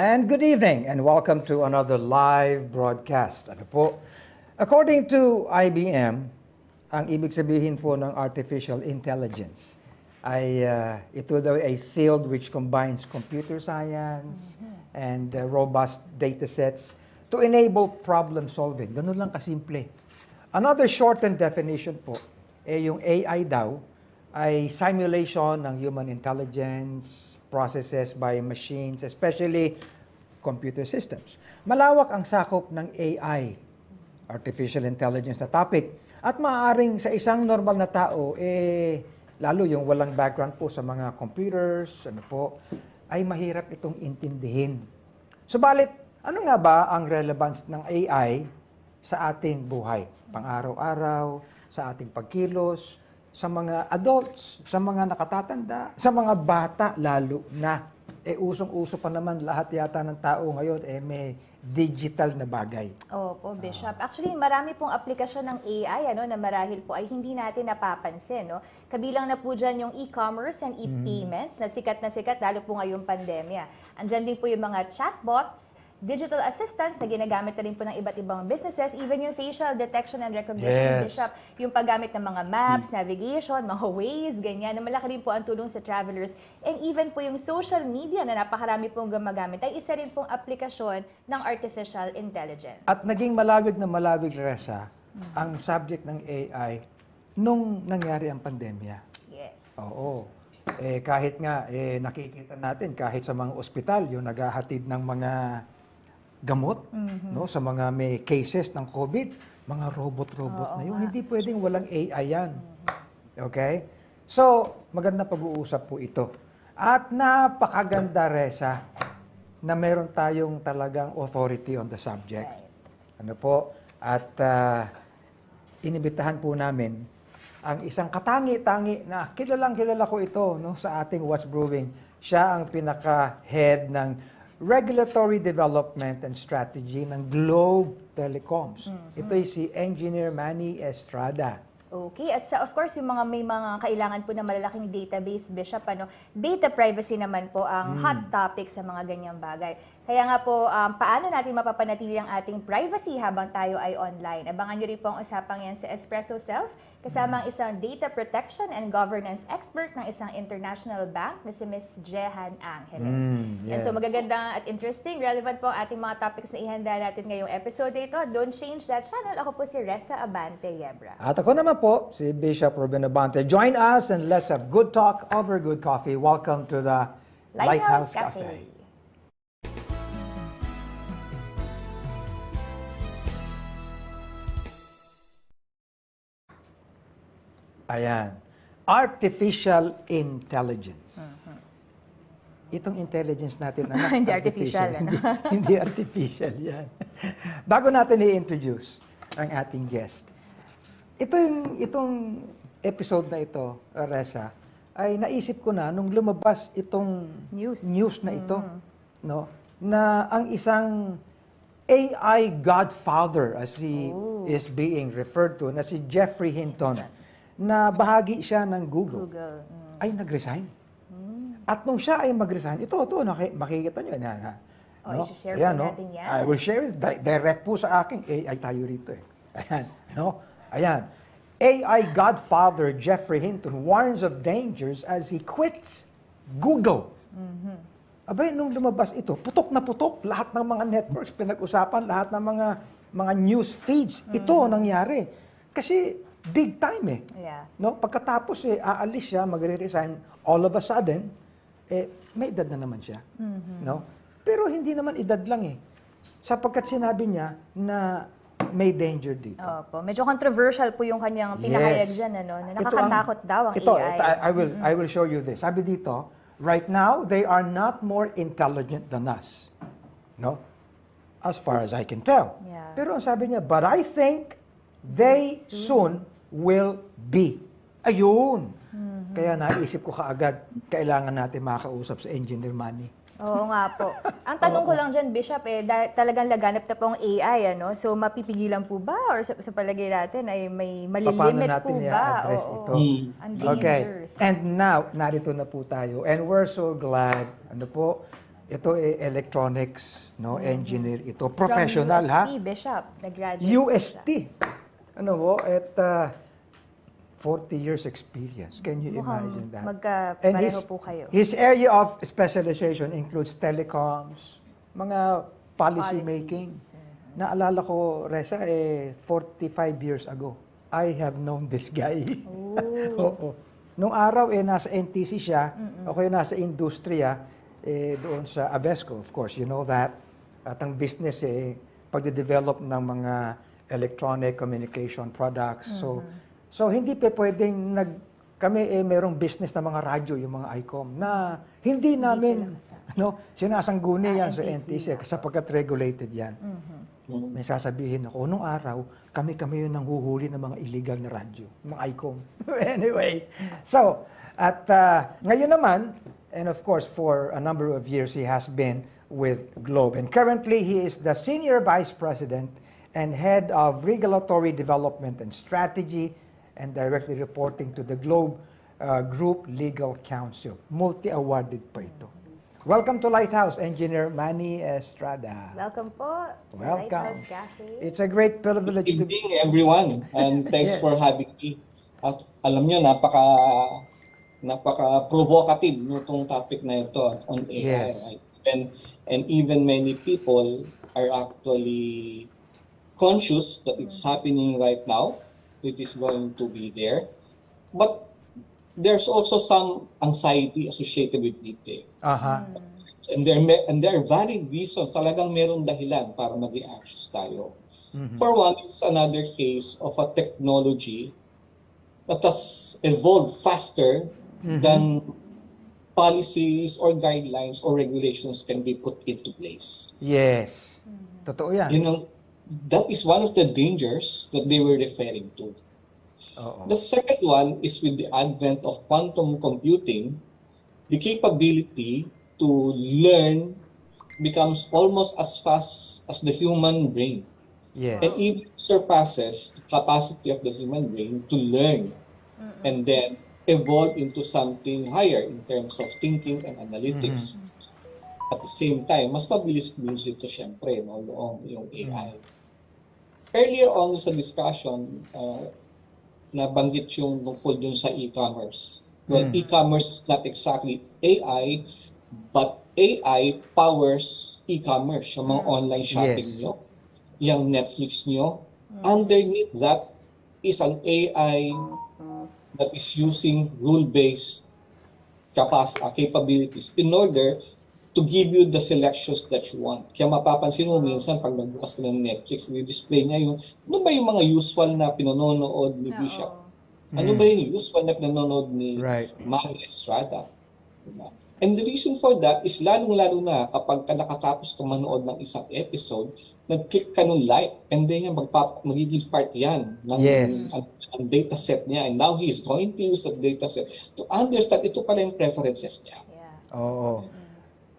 And good evening and welcome to another live broadcast. Ano po? According to IBM, ang ibig sabihin po ng artificial intelligence ay ito daw ay field which combines computer science and robust data sets to enable problem solving. Ganun lang kasimple. Another shortened definition po, yung AI daw ay simulation ng human intelligence, processes by machines, especially computer systems. Malawak ang sakop ng AI, artificial intelligence na topic. At maaaring sa isang normal na tao, lalo yung walang background po sa mga computers, ay mahirap itong intindihin. Subalit, ano nga ba ang relevance ng AI sa ating buhay? Pang-araw-araw, sa ating pagkilos, sa mga adults, sa mga nakatatanda, sa mga bata lalo na. Usong-uso pa naman lahat yata ng tao ngayon may digital na bagay. Opo, Bishop. Actually, marami pong aplikasyon ng AI na marahil po ay hindi natin napapansin. Kabilang na po dyan yung e-commerce and e-payments na sikat lalo po ngayong pandemya. Andyan din po yung mga chatbots, digital assistants na ginagamit na rin po ng iba't ibang businesses, even yung facial detection and recognition, Bishop, yung paggamit ng mga maps, navigation, mga Waze, ganyan, na malaki rin po ang tulong sa travelers. And even po yung social media na napakarami pong gumagamit ay isa rin pong aplikasyon ng artificial intelligence. At naging malawig na malawig, Reza, ang subject ng AI nung nangyari ang pandemya. Yes. Oo. Kahit nga, nakikita natin, kahit sa mga ospital, yung naghahatid ng mga gamot, sa mga may cases ng COVID, mga robot-robot na yun. Hindi pwedeng walang AI yan. Okay? So, maganda pag-uusap po ito. At napakaganda, Reza, na meron tayong talagang authority on the subject. Ano po? At inibitahan po namin ang isang katangi-tangi na kilala ko ito sa ating What's Brewing. Siya ang pinaka-head ng Regulatory Development and Strategy ng Globe Telecoms. Ito ay si Engineer Manny Estrada. Okay, at of course, yung may mga kailangan po na malalaking database, Bishop, data privacy naman po ang hot topic sa mga ganyang bagay. Kaya nga po, paano natin mapapanatili ang ating privacy habang tayo ay online? Abangan nyo rin po ang usapang yan sa Espresso Self, kasama ang isang data protection and governance expert ng isang international bank na si Ms. Jehan Angeles. Yes. And so magaganda at interesting, relevant po ang ating mga topics na ihanda natin ngayong episode ito. Don't change that channel. Ako po si Reza Abante Yebra. At ako naman po, si Bishop Ruben Abante. Join us and let's have good talk over good coffee. Welcome to the Lighthouse Cafe. Ayan. Artificial intelligence. Itong intelligence natin, Hindi artificial. Hindi artificial yan. Bago natin i-introduce ang ating guest, itong episode na ito, Reza, ay naisip ko na nung lumabas itong news na ito, na ang isang AI godfather, as he is being referred to, na si Jeffrey Hinton, na bahagi siya ng Google. Ay nag-resign. At nung siya ay mag-resign, ito, makikita nyo. I-share po natin yan. I will share it. Direct po sa akin. AI tayo rito eh. Ayan. AI godfather Jeffrey Hinton warns of dangers as he quits Google. Abay, nung lumabas ito, putok na putok. Lahat ng mga networks pinag-usapan, lahat ng mga news feeds. Ito nangyari. Kasi big time eh. Yeah. Pagkatapos aalis siya, magre-resign, all of a sudden, may edad na naman siya. Pero hindi naman edad lang eh. Sapagkat sinabi niya na may danger dito. Opo. Medyo controversial po yung kanyang pinahayag dyan, na nakakatakot daw ang AI. I will show you this. Sabi dito, right now, they are not more intelligent than us. As far as I can tell. Yeah. Pero ang sabi niya, but I think they soon will be. Ayun. Kaya naisip ko kaagad, kailangan natin makausap sa Engineer Manny. Oo nga po. Ang tanong ko lang dyan, Bishop, talagang laganap na po ang AI, So mapipigilan po ba? Or sa palagay natin ay may malilimit po ba? Paano natin i-address ito? Ang Okay. dangers. And now, narito na po tayo. And we're so glad, ito electronics, no, engineer ito, professional From ha. UST, Bishop, nag-graduate. UST. Ano po, at 40 years experience. Can you imagine that? And Magkapareho po kayo. his area of specialization includes telecoms, mga policy Policies. making. Naalala ko, Reza, 45 years ago, I have known this guy. Oo. Nung araw, nasa NTC siya, ako nasa industriya, doon sa Avesco, of course, you know that. At ang business, pagde-develop ng mga electronic communication products. So hindi pa pwedeng kami merong business na mga radyo, yung mga ICOM, na hindi namin sinasangguni yan sa NTC sapagkat regulated yan. May sasabihin ako, nung araw, kami yun ang huhuli ng mga illegal na radyo, mga ICOM. Anyway, so, at ngayon naman, and of course, for a number of years, he has been with Globe. And currently, he is the Senior Vice President and Head of Regulatory Development and Strategy, and directly reporting to the Globe Group Legal Counsel. Multi-awarded pa ito. Welcome to Lighthouse, Engineer Manny Estrada. Welcome po sa Welcome. Lighthouse Cafe. It's a great privilege Good evening, everyone, and thanks Yes. for having me. At alam nyo, napaka-provocative nitong topic na ito on AI. Yes. Right? And even many people are actually conscious that it's happening right now. It is going to be there. But there's also some anxiety associated with it. Aha. And there are valid reasons. Talagang merong dahilan para maging anxious tayo. For one, it's another case of a technology that has evolved faster than policies or guidelines or regulations can be put into place. Yes. Totoo yan. You know, that is one of the dangers that they were referring to. Oo. The second one is with the advent of quantum computing, the capability to learn becomes almost as fast as the human brain. Yes. And even surpasses the capacity of the human brain to learn and then evolve into something higher in terms of thinking and analytics. At the same time, mas mabilis ito syempre, yung AI. Earlier on sa discussion, nabanggit yung tungkol dun sa e-commerce. Well, e-commerce is not exactly AI, but AI powers e-commerce, yung mga online shopping Yes. nyo, yung Netflix nyo. Underneath that is an AI that is using rule-based capabilities in order to give you the selections that you want. Kaya mapapansin mo minsan pag nagbukas ka ng Netflix, i-display niya yung, ano ba yung mga usual na pinanonood ni Bishop? Ano ba yung usual na pinanonood ni Manny Estrada? Diba? And the reason for that is lalong-lalo na kapag ka nakatapos ka manood ng isang episode, nag-click ka ng like, and then magiging part yan ng ang data set niya. And now he's going to use that data set to understand ito pala yung preferences niya. Oo.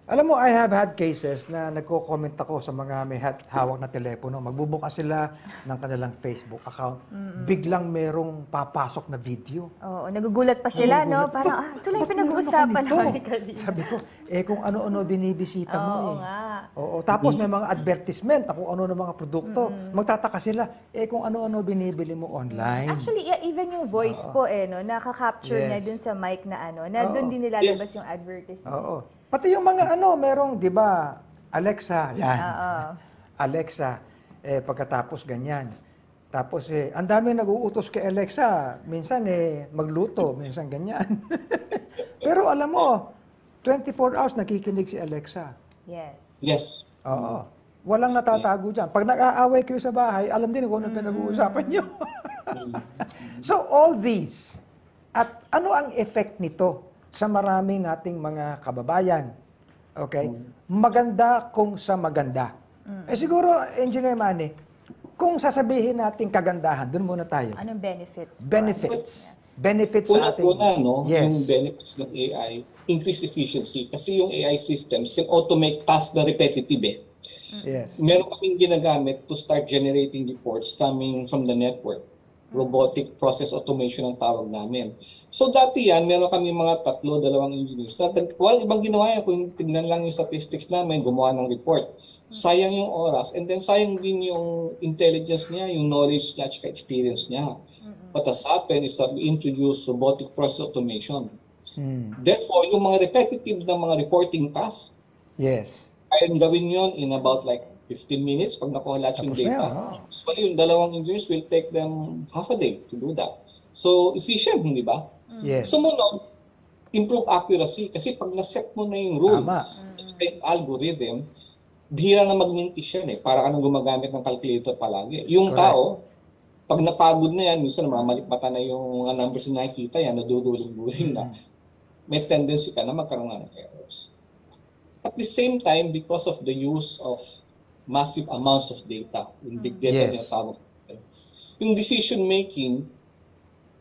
Alam mo, I have had cases na nagko-comment ako sa mga may hawak na telepono. Magbubukas sila ng kanilang Facebook account. Biglang merong papasok na video. Oo, nagugulat pa sila, no? Parang, ito lang yung pinag-uusapan namin kanina. Sabi ko, kung ano-ano binibisita mo Oo nga. Oo, tapos may mga advertisement, kung ano ng mga produkto. Magtataka sila, kung ano-ano binibili mo online. Actually, even yung voice po, no? Nakaka-capture niya dun sa mic na na dun din nilalabas yung advertisement. Oo. Pati yung mga merong, di ba, Alexa, yan. Alexa, pagkatapos ganyan. Tapos, ang dami nag-uutos kay Alexa. Minsan, magluto, minsan ganyan. Pero alam mo, 24 hours nakikinig si Alexa. Yes. Oo. Walang natatago dyan. Pag nag-aaway kayo sa bahay, alam din kung ano pinag-uusapan nyo. So, all these, at ano ang effect nito sa marami nating mga kababayan? Okay? Maganda kung sa maganda. Siguro, Engineer Manny, kung sasabihin natin kagandahan, doon muna tayo. Anong benefits? Benefits sa ating... Una, yung benefits ng AI, increase efficiency. Kasi yung AI systems can automate tasks na repetitive. Yes. Meron kaming ginagamit to start generating reports coming from the network. robotic process automation ang tawag namin. So dati yan, meron kami mga 2 engineers. Well, ibang ginawa yan, kung tignan lang yung statistics namin, gumawa ng report. Sayang yung oras, and then sayang din yung intelligence niya, yung knowledge niya, at experience niya. What has happened is that we introduced robotic process automation. Therefore, yung mga repetitive na mga reporting tasks, Yes. kayang gawin yon in about like 15 minutes pag nakuha lahat yung Tapos na data. yan, oh. So, yung 2 engineers will take them half a day to do that. So, efficient, hindi ba? Yes. Sumunod, improve accuracy. Kasi pag na-set mo na yung rules, yung algorithm, bihira na mag-mintis yan eh. Para ka nang gumagamit ng calculator palagi. Yung Correct. tao, pag napagod na yan, minsan mamalikmata na yung mga numbers na nakikita yan, naduduling-duling na. May tendency ka na magkaroon ng errors. At the same time, because of the use of massive amounts of data, yung big data Yes. na tawag, yung decision making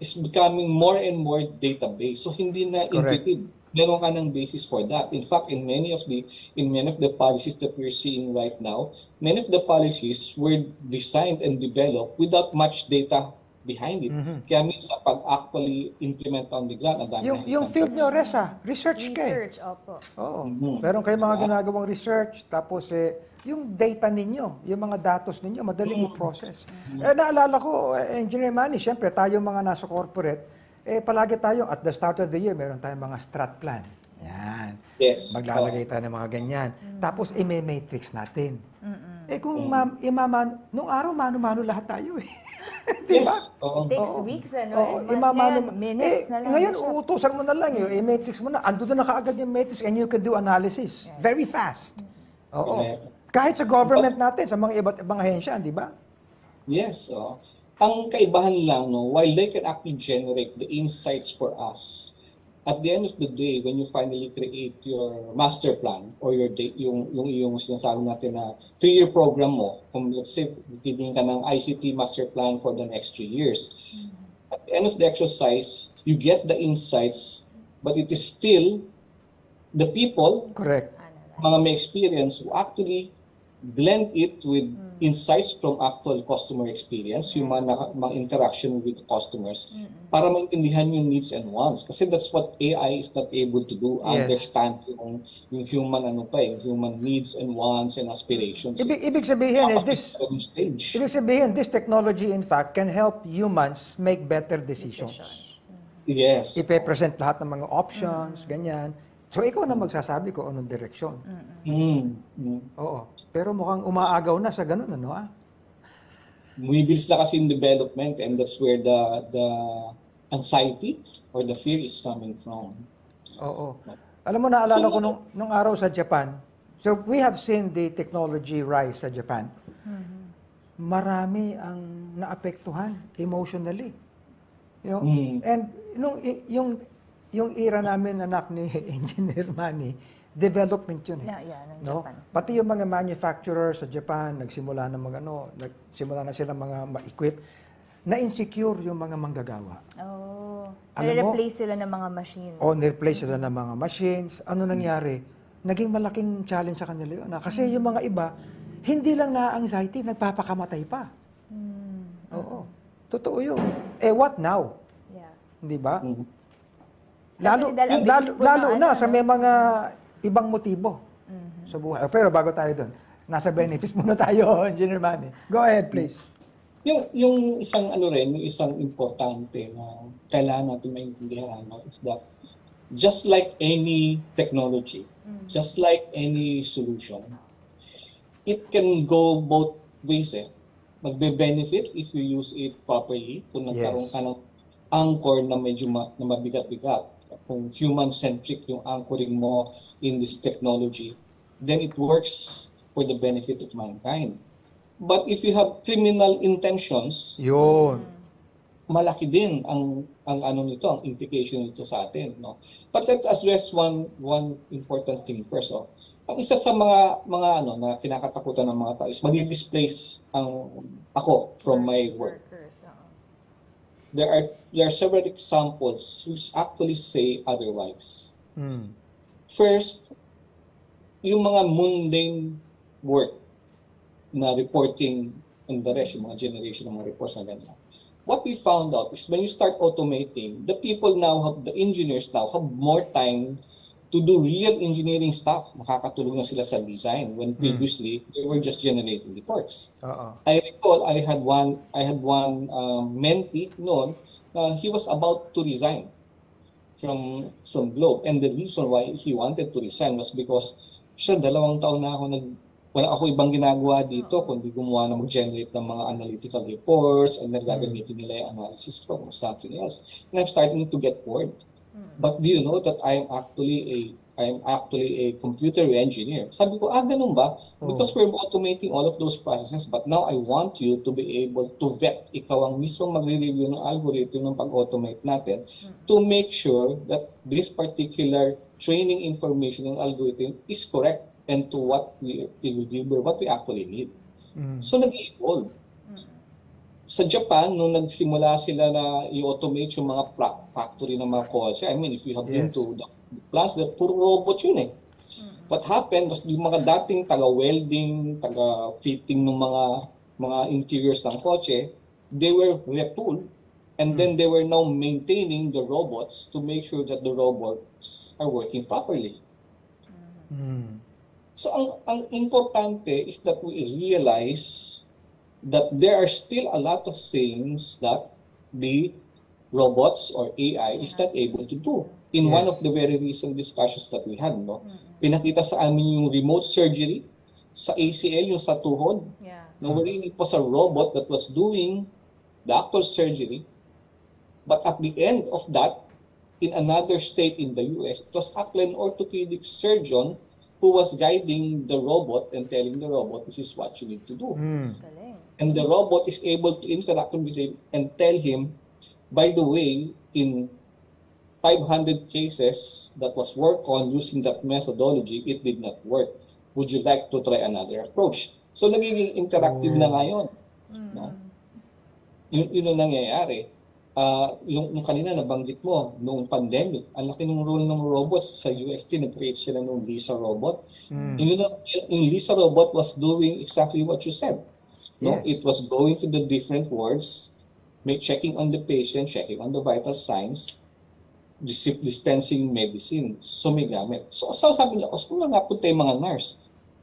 is becoming more and more data-based. So hindi na Correct. intuitive. Meron ka ng basis for that. In fact, in many of the policies that we're seeing right now, many of the policies were designed and developed without much data behind it. Kaya minsan pag actually implement on the ground, ang dami Yung field nyo, Resa, research kayo. Research, opo. Oo. Meron kayong mga ginagawang research, tapos yung data ninyo, yung mga datos ninyo, madaling i-process. Naalala ko, Engineer Manny, syempre, tayo mga nasa corporate, palagi tayo, at the start of the year, meron tayong mga strat plan. Yan. Yes. Maglalagay tayo ng mga ganyan. Tapos, i-matrix natin. Kung nung araw, mano-mano lahat tayo eh. Di ba? Yes. Oo. Takes weeks, ano? Oo, and months imamano na yan, minutes na lang. ngayon, siya. uutusan mo na lang yun, i-matrix mo na, ando na kaagad yung matrix and you can do analysis. Very fast. Oo. Correct. Kahit sa government natin, sa mga iba't ibang ahensya, di ba? Yes. Ang kaibahan lang, no, while they can actually generate the insights for us, at the end of the day, when you finally create your master plan or yung sinasabi natin na 3-year program mo, kung let's say, bibigyan ka ng ICT master plan for the next 3 years, at the end of the exercise, you get the insights, but it is still the people, Correct. mga may experience, who actually blend it with insights from actual customer experience, yung mga interaction with customers, para maintindihan yung needs and wants. Kasi that's what AI is not able to do, Yes. understand yung human yung human needs and wants and aspirations. Ibig sabihin, Stage. this technology, in fact, can help humans make better decisions. Yes. Ipe-present lahat ng mga options, ganyan. So, ikaw na magsasabi ko anong direksyon. Oo. Pero mukhang umaagaw na sa ganun, ano Bumibilis na kasi in development, and that's where the anxiety or the fear is coming from. Oo. Alam mo, naalala ko nung araw sa Japan, so we have seen the technology rise sa Japan. Marami ang naapektuhan emotionally. And yung era namin, anak ni Engineer Manny, development yun eh. Ng No? Japan. Pati yung mga manufacturers sa Japan, nagsimula na sila mga ma-equip, na-insecure yung mga manggagawa. Oh. Alam mo, Nire-replace sila ng mga machines. O nireplace sila ng mga machines. Ano nangyari? Naging malaking challenge sa kanila yun. Kasi yung mga iba, hindi lang na-anxiety, nagpapakamatay pa. Oo. Totoo yun. What now? Yeah. Hindi ba? Especially dahil ang bilis po Lalo ng na ano, sa no? may mga ibang motibo sa buhay. Pero bago tayo doon, nasa benefits muna tayo, Engineer Manny. Go ahead, please. Yung isang yung isang importante na kailangan natin maintindihan is that just like any technology, just like any solution, it can go both ways. Magbe-benefit if you use it properly, kung nagkaroon ka ng anchor na medyo na mabigat-bigat. Kung human-centric yung anchoring mo in this technology, then it works for the benefit of mankind. But if you have criminal intentions, Yun. malaki din ang ang implication nito sa atin, no? But let us address one important thing first. Ang isa sa mga na kinakatakutan ng mga tao is madi-displace ako from my work. Workers, There are several examples which actually say otherwise. First, yung mga mundane work na reporting and the rest, yung mga generation ng mga reports na ganyan. what we found out is when you start automating, the engineers now have more time to do real engineering stuff. Makakatulong na sila sa design when previously they were just generating reports. I recall I had one mentee noon. He was about to resign from Globe, and the reason why he wanted to resign was because, sure, 2 taon na ako wala ako ibang ginagawa dito kundi gumawa na mag-generate ng mga analytical reports and then gagamitin nila yung analysis from something else. And I'm starting to get bored. But do you know that I am actually a computer engineer? Sabi ko, ganun ba? Because we're automating all of those processes, but now I want you to be able to vet. Ikaw ang mismo magre-review ng algorithm ng pag-automate natin to make sure that this particular training information ng algorithm is correct and to what we deliver, what we actually need. So nag-evolve. Sa Japan, nung nagsimula sila na i-automate yung mga factory ng mga kotse, I mean, if you have been to the plants, puro robot yun eh. What happened was yung mga dating taga-welding, taga-fitting ng mga interiors ng kotse, they were retooled and then they were now maintaining the robots to make sure that the robots are working properly. So ang importante is that we realize that there are still a lot of things that the robots or AI is not able to do. In one of the very recent discussions that we had, pinakita sa amin yung remote surgery sa ACL, yung sa tuhod, na wherein it was a robot that was doing the actual surgery. But at the end of that, in another state in the US, it was actually an orthopedic surgeon who was guiding the robot and telling the robot, this is what you need to do. And the robot is able to interact with him and tell him, by the way, in 500 cases that was worked on using that methodology, it did not work. Would you like to try another approach? So nagiging interactive na ngayon. No? Yun ang nangyayari. Yung kanina nabanggit mo, noong pandemic, ang laki ng role ng robots sa UST, nag-create sila ng Lisa robot. Yung Lisa robot was doing exactly what you said. No, it was going to the different wards, checking on the patient, checking on the vital signs, dispensing medicine. So may gamit. So sabi nila, kung napunta yung mga nurse,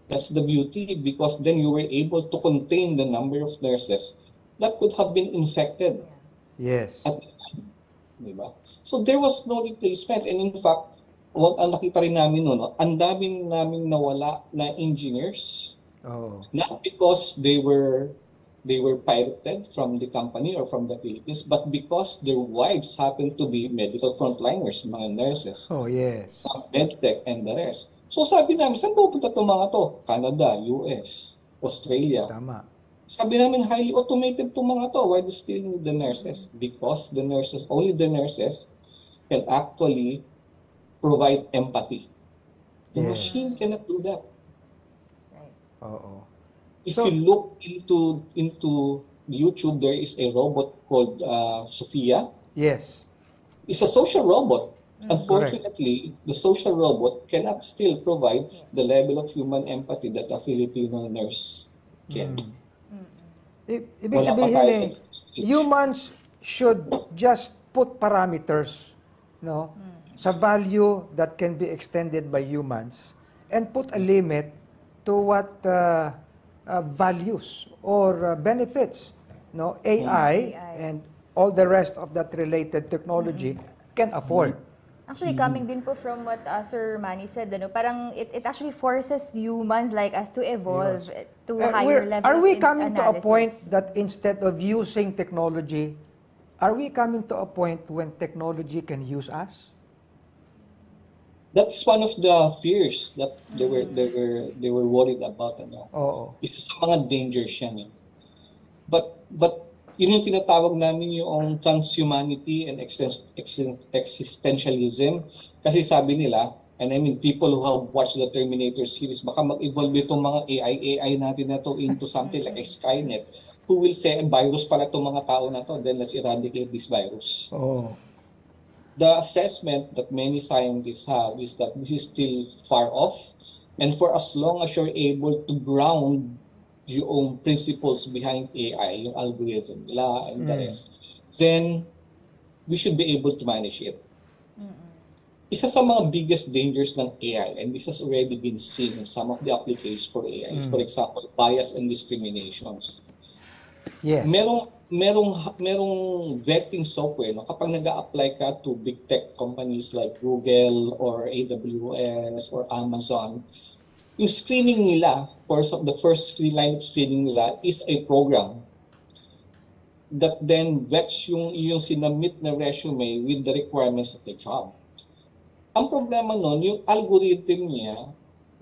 that's the beauty because then you were able to contain the number of nurses that could have been infected. Yes. At the time. Diba? So there was no replacement. And in fact, ang nakita rin namin noon, ang daming naming nawala na engineers. Not because they were pirated from the company or from the Philippines, but because their wives happened to be medical frontliners, mga nurses. MedTech and the rest. So sabi namin, saan pupunta itong mga to? Canada, US, Australia. Tama. Sabi namin, highly automated itong mga to. Why do you still need the nurses? Because only the nurses can actually provide empathy. The machine cannot do that. If you look into YouTube, there is a robot called Sophia. Yes. It's a social robot. Unfortunately, the social robot cannot still provide the level of human empathy that a Filipino nurse can. Ibig sabihin humans should just put parameters, no, sa value that can be extended by humans and put a limit to what values or benefits, no, AI and all the rest of that related technology can afford. Actually, coming din po from what Sir Manny said, parang it actually forces humans like us to evolve to higher levels. Are we coming to a point that instead of using technology, are we coming to a point when technology can use us? That is one of the fears that they were worried about. Isa sa mga dangers yan. But yun yung tinatawag namin yung transhumanity and existentialism. Kasi sabi nila, and I mean people who have watched the Terminator series, baka mag-evolve itong mga AI natin na to into something like a Skynet, who will say, virus pala itong mga tao na to, then let's eradicate this virus. The assessment that many scientists have is that this is still far off, and for as long as you're able to ground yung principles behind AI, yung algorithm nila and the rest, then we should be able to manage it. Isa sa mga biggest dangers ng AI, and this has already been seen in some of the applications for AI, is for example, bias and discriminations. Yes. Merong vetting software, no? Kapag nag-a-apply ka to big tech companies like Google or AWS or Amazon, yung screening nila, the first line of screening nila is a program that then vets yung sinubmit na resume with the requirements of the job. Ang problema nun, yung algorithm niya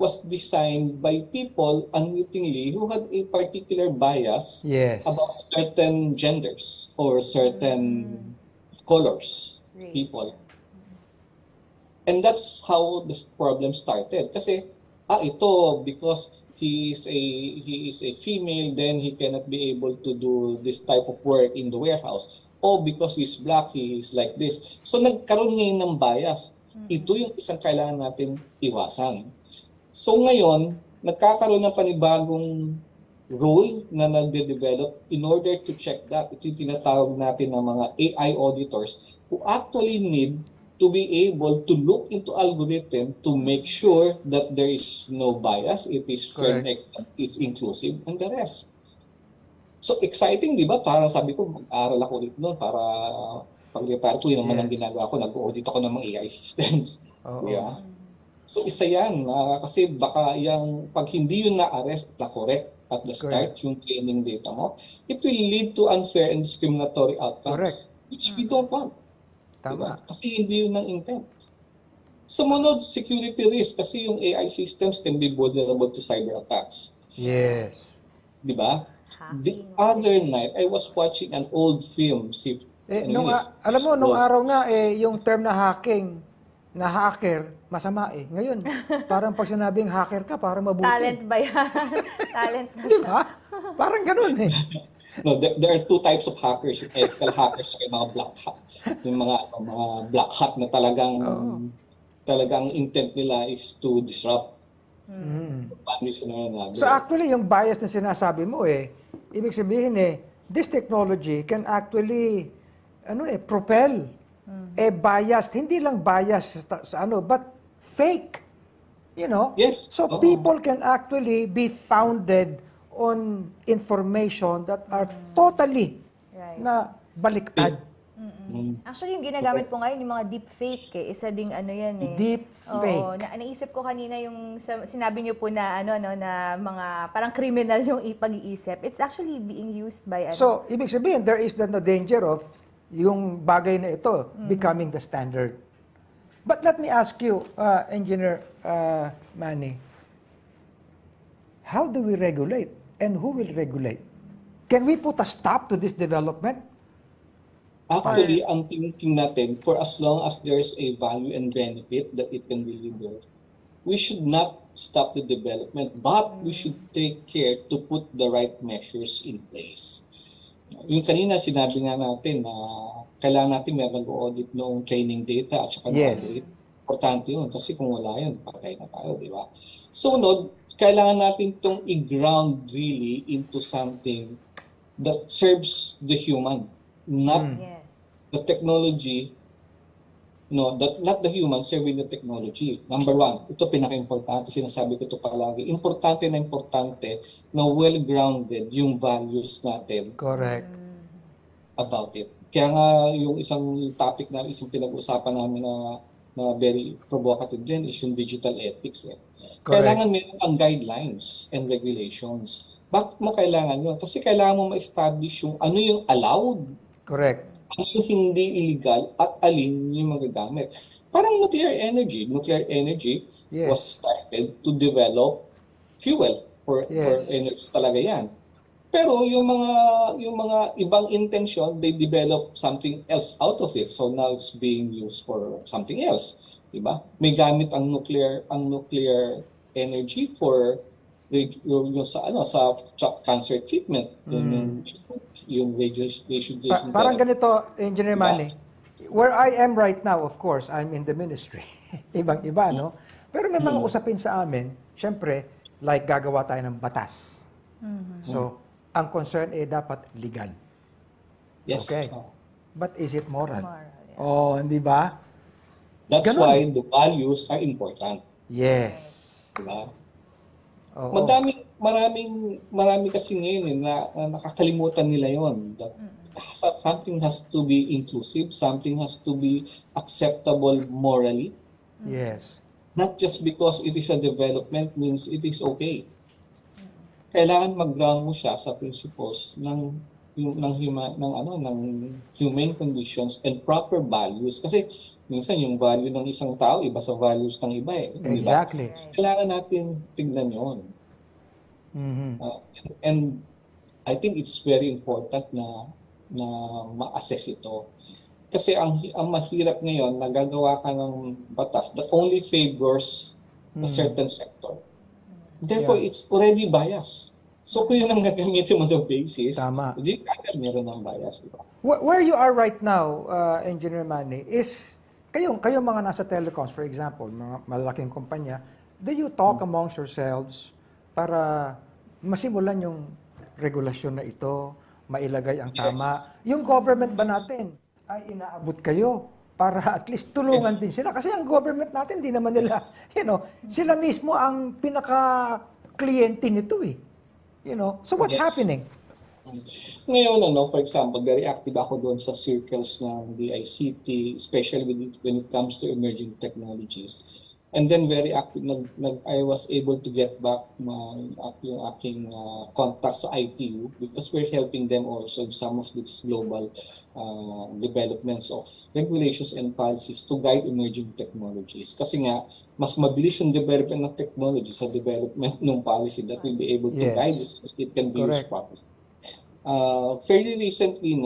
was designed by people unwittingly who had a particular bias about certain genders or certain colors, people. And that's how this problem started. Kasi, ito, because he is a female, then he cannot be able to do this type of work in the warehouse. O because he's black, he is like this. So nagkaroon ngayon ng bias. Ito yung isang kailangan natin iwasan. So ngayon, nagkakaroon ng panibagong rule na nagde-develop in order to check that. Ito yung tinatawag natin ng mga AI auditors who actually need to be able to look into algorithm to make sure that there is no bias, it is fair, it's inclusive, and the rest. So exciting, di ba? Parang sabi ko, mag-aaral ako dito noon para pag-retire ko, yun naman ang ginagawa ko, nag-audit ako ng mga AI systems. Yeah. So isa yan, kasi baka pag hindi yun na-arrest, na-correct at the start, yung training data mo, it will lead to unfair and discriminatory outcomes, which we don't want. Tama. Diba? Kasi hindi yun ang intent. Sumunod, security risk, kasi yung AI systems can be vulnerable to cyber attacks. Yes. Diba? The other night, I was watching an old film. Alam mo, nung araw nga, yung term na hacking, na hacker, masama eh. Ngayon, parang pag sinabing hacker ka, parang mabuti. Talent ba yan? Talent na siya. Diba? Parang ganun eh. No, there are two types of hackers, yung ethical hackers at yung mga black hat. Yung mga black hat na talagang intent nila is to disrupt. So actually, yung bias na sinasabi mo ibig sabihin this technology can actually propel biased, hindi lang bias sa but fake. You know? Yes. So people can actually be founded on information that are totally na baliktad. Actually, yung ginagamit po ngayon, yung mga deep fake, isa ding yan Deep fake. Oo, naisip ko kanina yung sinabi niyo po na na mga parang criminal yung pag-iisip. It's actually being used by So, ibig sabihin, there is the danger of yung bagay na ito becoming the standard. But let me ask you, Engineer Manny, how do we regulate? And who will regulate? Can we put a stop to this development? Actually, ang thinking natin, for as long as there's a value and benefit that it can deliver, we should not stop the development, but we should take care to put the right measures in place. Yung kanina sinabi nga natin na kailangan natin mag-audit noong training data at saka audit. Importante yun kasi kung wala yun, patay na tayo, di ba? So, kailangan natin itong i-ground really into something that serves the human, not the technology, not the human serving the technology. Number one, ito pinaka-importante, sinasabi ko ito palagi, importante na well-grounded yung values natin. Correct. About it. Kaya nga yung isang topic na isang pinag-usapan namin na very provocative din is yung digital ethics. Kailangan meron kang guidelines and regulations. Bakit mo kailangan yun? Kasi kailangan mo ma-establish yung ano yung allowed. Correct. Ano yung hindi illegal at alin yung magagamit. Parang nuclear energy. Nuclear energy was started to develop fuel for energy talaga yan. Pero yung mga ibang intention, they develop something else out of it. So now it's being used for something else. Diba? May gamit ang nuclear energy for yung sa cancer treatment, yung radiation. Parang ganito, Engineer Manny. Where I am right now, of course, I'm in the ministry. Ibang-iba, no? Pero may mga usapin sa amin, syempre, like gagawa tayo ng batas. So, ang concern dapat legal. Yes. Okay. but is it moral? Moral, yeah. Oh, hindi ba? That's Ganun. why the values are important. Yes. Diba? Oo. Marami kasi ngayon na nakakalimutan nila yon. That something has to be inclusive, something has to be acceptable morally. Yes. Not just because it is a development means it is okay. Kailangan mag-ground mo siya sa principles ng humane conditions and proper values. Kasi minsan yung value ng isang tao iba sa values ng iba eh. Di ba? Exactly. Kailangan natin tignan yon. Mhm. And I think it's very important na ma-assess ito. Kasi ang mahirap ngayon, nagagawa ka ng batas that only favors a certain sector. Therefore, Yeah. it's already biased. So kung yun ang gagamitin mo na basis, Tama. hindi agad meron ng bias, di ba? Where you are right now, Engineer Manny, is kayo mga nasa telecoms, for example, mga malalaking kumpanya, do you talk amongst yourselves para masimulan yung regulasyon na ito, mailagay ang tama? Yung government ba natin ay inaabot kayo para at least tulungan din sila? Kasi ang government natin, di naman nila, sila mismo ang pinaka-kliyente nito eh. So what's happening? Ngayon, for example, very active ako doon sa circles ng DICT, especially when it comes to emerging technologies. And then very active, I was able to get back yung aking contacts sa ITU because we're helping them also in some of these global developments of regulations and policies to guide emerging technologies. Kasi nga, mas mabilis yung development ng technology sa development ng policy that will be able to guide this because it can be used properly. Fairly recently,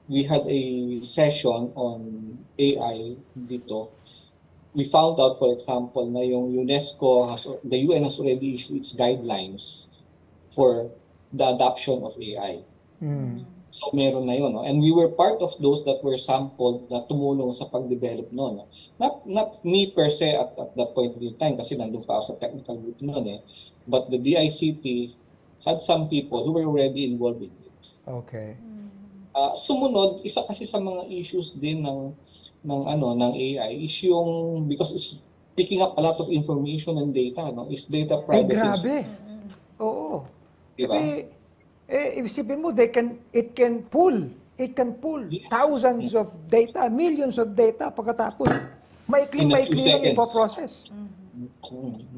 we had a session on AI dito. We found out, for example, na yung the UN has already issued its guidelines for the adoption of AI. So meron na yun. And we were part of those that were sampled na tumulong sa pag-develop noon. Not me per se at that point in time kasi nandun pa ako sa technical group noon but the DICT had some people who were already involved in it. Okay. Sumunod, isa kasi sa mga issues din ng AI is yung because it's picking up a lot of information and data, is data Ay, privacy. grabe. Oo. Diba? Isipin mo, it can pull thousands of data, millions of data pagkatapos. Maikli lang ipoprocess.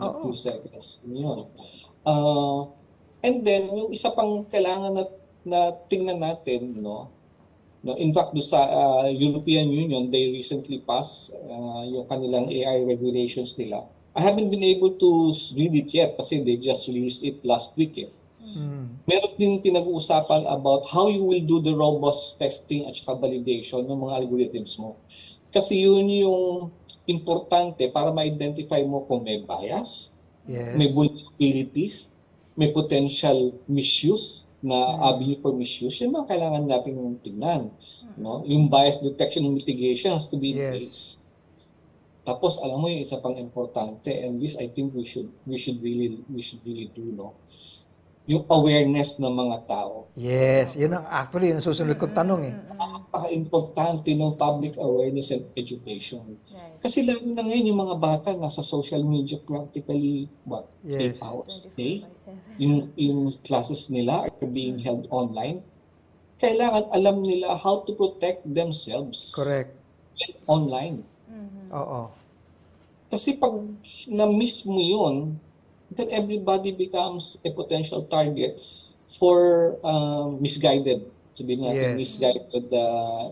A few seconds. Yun. And then, yung isa pang kailangan na tingnan natin, in fact, sa European Union, they recently passed yung kanilang AI regulations nila. I haven't been able to read it yet kasi they just released it last week. Meron din pinag-uusapan about how you will do the robust testing at saka validation ng mga algorithms mo. Kasi yun yung importante para ma-identify mo kung may bias, may vulnerabilities, may potential misuse, na avenue for misuse, yun mga kailangan natin tingnan. Yung bias detection and mitigation has to be in place. Tapos, alam mo yung isa pang importante, and this I think we should really do, yung awareness ng mga tao. Yes, yun ang actually yung susunod kong tanong Napaka-importante ng public awareness and education. Kasi lalo na ngayon yung mga bata nasa social media practically 8 hours a day. Yung classes nila are being held online. Kailangan alam nila how to protect themselves. Correct. Online. Oo. Kasi pag na-miss mo yun, then everybody becomes a potential target for misguided, sabihin natin, misguided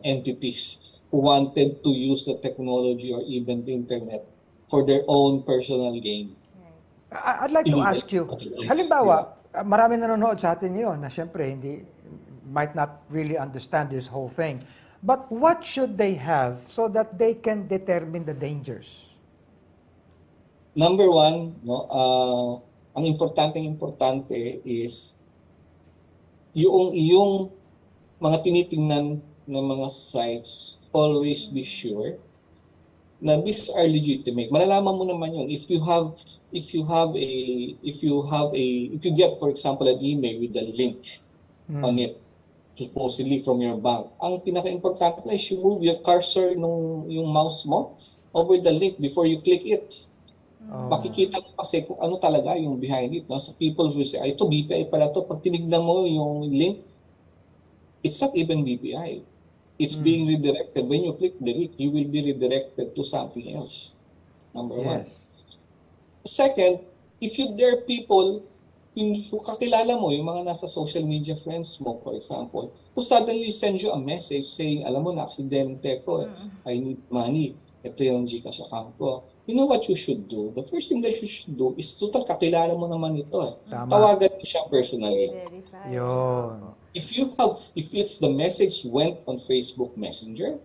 entities who wanted to use the technology or even the internet for their own personal gain. I'd like to ask you, halimbawa, marami nanonood sa atin ngayon na siyempre might not really understand this whole thing. But what should they have so that they can determine the dangers? Number one, ang importante is yung mga tinitingnan ng mga sites, always be sure na these are legitimate. Malalaman mo naman yun if you get, for example, an email with a link on it. supposedly from your bank. Ang pinaka-importante na is you move your cursor yung mouse mo over the link before you click it. Makikita mo kasi kung ano talaga yung behind it. No? So people will say, ito BPI pala to. Pag tinignan mo yung link, it's not even BPI. It's being redirected. When you click the link, you will be redirected to something else. Number one. Second, if you dare people, yung kakilala mo, yung mga nasa social media friends mo, for example, who suddenly send you a message saying, alam mo, na-aksidente ko, I need money, ito yung Gcash account ko. You know what you should do? The first thing that you should do is total kakilala mo naman ito. Tawagan mo siya personally. Verify. Yun. If it's the message went on Facebook Messenger,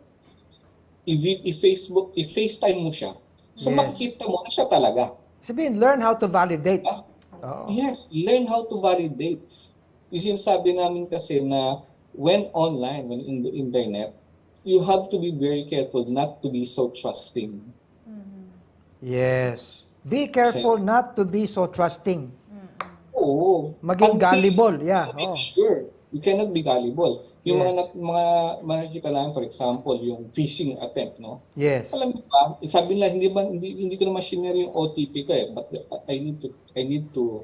if FaceTime mo siya, so makikita mo na siya talaga. Sabihin, learn how to validate. Yes, learn how to validate. Yung sinasabi namin kasi na when online, when in the internet, you have to be very careful not to be so trusting. Yes. Be careful not to be so trusting. Oo. Maging gullible. Yeah. Sure. You cannot be gullible. Yung mga makikita namin, for example, yung phishing attempt, no? Yes. Alam mo ba, sabi nila, hindi ko naman share yung OTP ko but I need to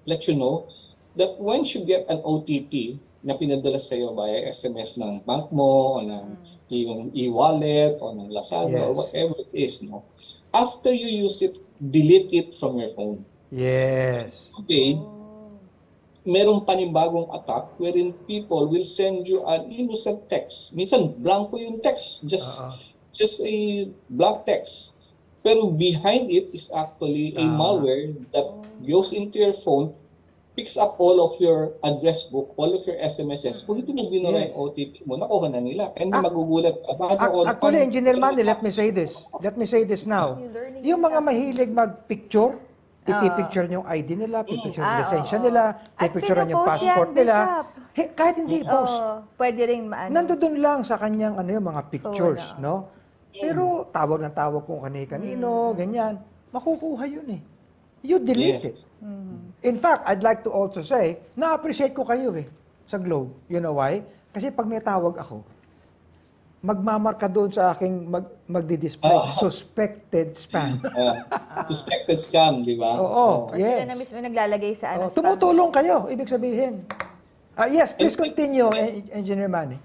let you know that once you get an OTP na pinadala sa iyo via SMS ng bank mo, o ng yung e-wallet, o ng Lazada, or whatever it is, no? After you use it, delete it from your phone. Yes. Okay? Merong panibagong attack wherein people will send you an innocent text. Minsan, blanco yung text. Just a blank text. Pero behind it is actually a malware that goes into your phone, picks up all of your address book, all of your SMSs. Kung hindi mo binura yung OTP mo, nakuha na nila. And magugulat. Actually, Engineer Manny, let me say this now. Yung mga mahilig mag-picture, ipipicture yung ID nila, pipicture yung lisensya nila, pipicture yung passport nila. Kahit hindi i-post. Pwede rin Nandoon lang sa kanyang yung mga pictures, no? Pero tawag ng tawag kung kanino, ganyan. Makukuha yun eh. You delete it. In fact, I'd like to also say, na-appreciate ko kayo sa Globe. You know why? Kasi pag may tawag ako, magmamarka doon sa aking magdi-display, suspected spam. Suspected scam, di ba? Sila na mismo naglalagay sa spam. Tumutulong kayo, ibig sabihin. Yes, please continue, Engineer Manny.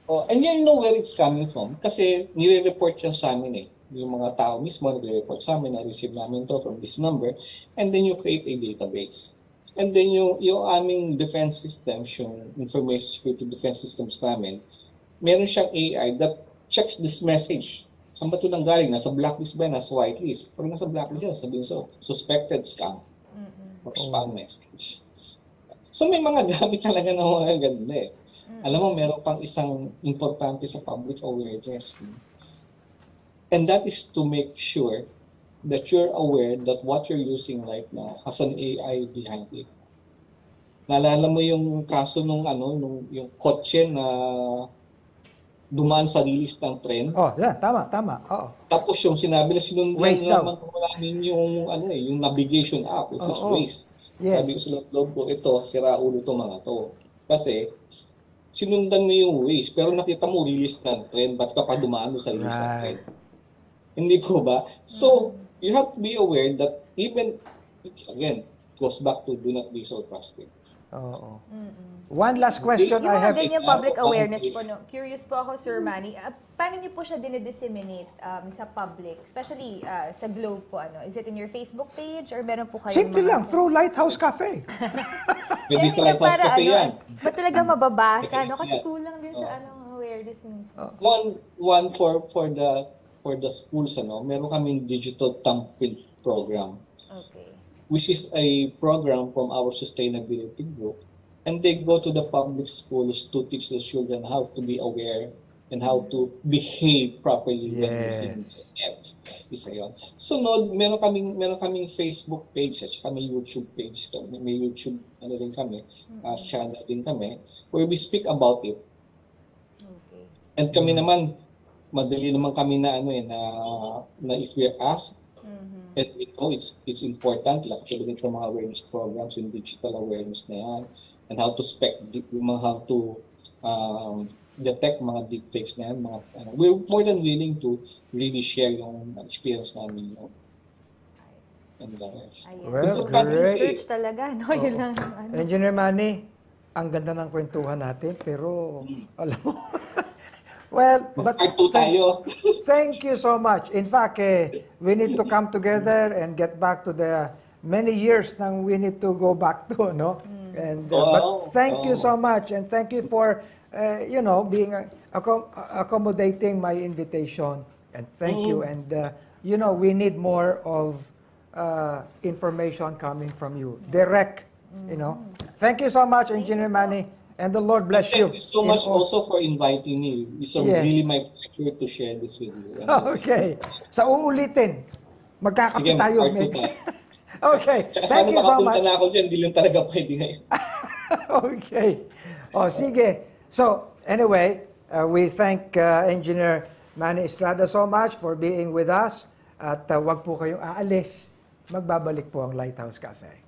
And you know where it's coming from? Kasi nire-report yan sa amin Yung mga tao mismo nire-report sa amin, na-receive namin to from this number, and then you create a database. And then yung aming defense systems, yung information security defense systems namin, meron siyang AI that checks this message. Saan ba ito nang galing? Nasa blacklist ba? Nasa whitelist? Pag nasa blacklist yan, sabihin suspected scam or spam message. So may mga gamit talaga ng mga ganda Alam mo, meron pang isang importante sa public awareness. And that is to make sure that you're aware that what you're using right now has an AI behind it. Naalala mo yung kaso yung kotse na dumaan sa release ng tren. Tama. Oo. Tapos yung sinabi na sinundan naman yung navigation app, which is Waze. Yes. Sabi ko sa loob ko, ito, sira ulo to mga to. Kasi, sinundan mo yung Waze, pero nakita mo release ng tren, ba't ka pa dumaan mo sa release ng tren? Hindi po ba? So, you have to be aware that even, again, goes back to do not be so trusting. Oo. One last question I have. Yung public awareness po, no? Curious po ako, Sir Manny, paano niyo po siya dinidisseminate sa public? Especially sa Globe po, Is it in your Facebook page or meron po kayo? Simple lang, through Lighthouse Cafe. Maybe sa Lighthouse Cafe yan. Ba't talaga mababasa, Kasi kulang din sa awareness. One for the schools, meron kaming digital thumbprint program. Okay. Which is a program from our sustainability group. And they go to the public schools to teach the children how to be aware and how to behave properly when using the internet. Isa yun. So, meron kaming Facebook page at may YouTube page. May YouTube rin kami, channel din kami, where we speak about it. Okay. And kami naman, madali naman kami na if we are asked, and we know it's important, like tulad ng mga awareness programs, yung digital awareness na yan, and how to detect mga deepfakes na yan, we're more than willing to really share yung experience namin, and the rest. Ayan. Well, So, great. research talaga, no? Yun lang. Engineer Manny, ang ganda ng kwentuhan natin, pero alam mo, well, but Part 2 tayo. thank you so much. In fact, we need to come together and get back to the many years nang we need to go back to, no? And but thank you so much, and thank you for being accommodating my invitation, and thank you. And we need more of information coming from you, direct. Thank you so much, Engineer Manny, and the Lord bless you. Thank you so much also for inviting me. It's really my pleasure to share this with you. Okay. Sa uulitin, magkakape Sige, tayo. part 2 tayo. Okay. Tsaka Thank you so much. makapunta na ako dyan, hindi lang talaga pwede ngayon. Okay. Sige. So, anyway, we thank Engineer Manny Estrada so much for being with us. At wag po kayong aalis. Magbabalik po ang Lighthouse Cafe.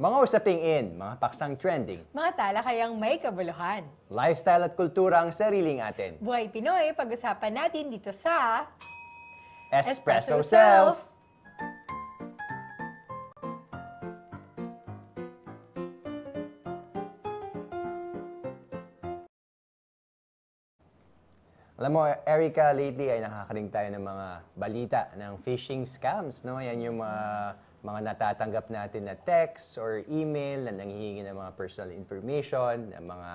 Mga usaping in, mga paksang trending, Mga talakayang may kabuluhan. lifestyle at kultura ang sariling atin. Buhay Pinoy, pag-usapan natin dito sa Espresso Self! Alam mo, Erica, lately ay nakakaring tayo ng mga balita ng phishing scams, no? Yan yung mga natatanggap natin na text or email na nanghihingi ng mga personal information, ng mga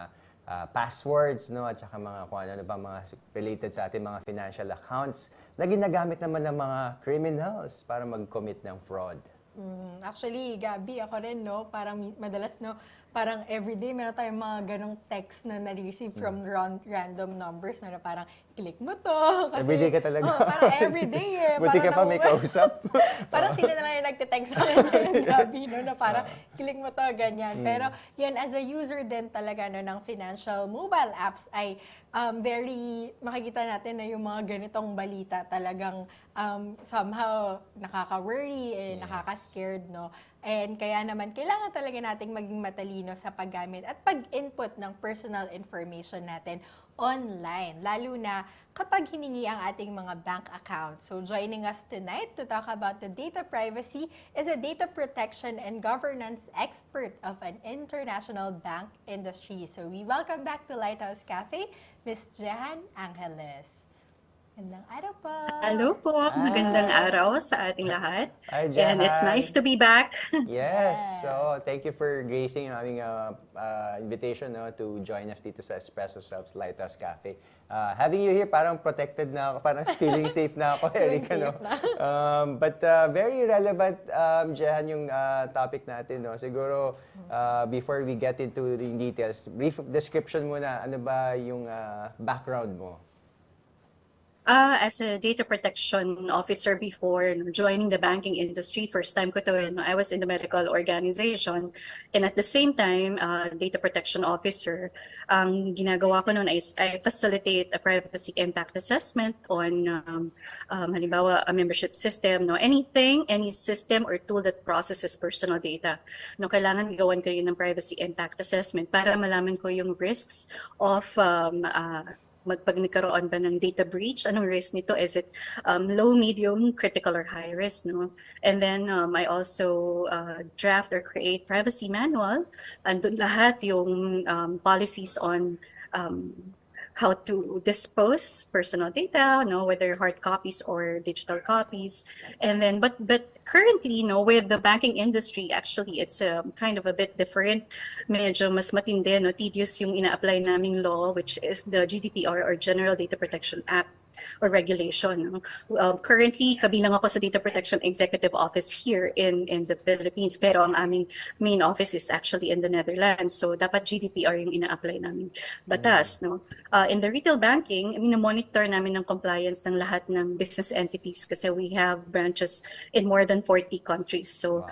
passwords, no? At saka mga kung ano pa mga related sa ating mga financial accounts na ginagamit naman ng mga criminals para mag-commit ng fraud. Actually, Gabi, ako rin, no? Parang madalas, no? Parang everyday meron tayong mga ganong text na na-receive from random numbers na parang click mo to. Kasi, Everyday ka talaga. Oh, parang everyday eh. Buti ka pa may kausap. Parang sila na lang yung nagte-text sa akin ngayon, Gabi, no? Na parang click mo to, ganyan. Pero yan, as a user din talaga no, ng financial mobile apps ay very, makikita natin na yung mga ganitong balita talagang somehow nakaka-worry, nakaka-scared, no? And kaya naman, kailangan talaga nating maging matalino sa paggamit at pag-input ng personal information natin online, lalo na kapag hiningi ang ating mga bank account. So joining us tonight to talk about the data privacy is a data protection and governance expert of an international bank industry. So we welcome back to Lighthouse Cafe, Ms. Jehan Angeles. Magandang araw po. Hello po, magandang Hi. araw sa ating lahat. Hi, And it's Jahan. nice to be back. Yes. So, thank you for gracing yung aming invitation to join us dito sa Espresso Shops Lighthouse Cafe. Having you here, parang protected na ako, parang feeling safe na ako, Erica, no? But very relevant, Jahan, yung topic natin, no? Siguro, before we get into the details, brief description muna, ano ba yung background mo? As a data protection officer before joining the banking industry, first time ko to, I was in the medical organization. And at the same time, data protection officer, ang ginagawa ko noon is I facilitate a privacy impact assessment on, halimbawa, a membership system, any system or tool that processes personal data. Kailangan gawan ko yun ng privacy impact assessment para malaman ko yung risks of pag nagkaroon ba ng data breach, anong risk nito? Is it low, medium, critical, or high risk? No? And then I also draft or create privacy manual. Andun lahat yung policies on how to dispose personal data, whether hard copies or digital copies. And then, but currently, with the banking industry, actually, it's kind of a bit different. Medyo mas matindi, tedious yung ina-apply naming law, which is the GDPR or General Data Protection Act or regulation. Currently, kabilang ako sa Data Protection Executive Office here in the Philippines, pero ang aming main office is actually in the Netherlands. So, dapat GDPR yung ina-apply namin batas. In the retail banking, monitor namin ng compliance ng lahat ng business entities kasi we have branches in more than 40 countries. So,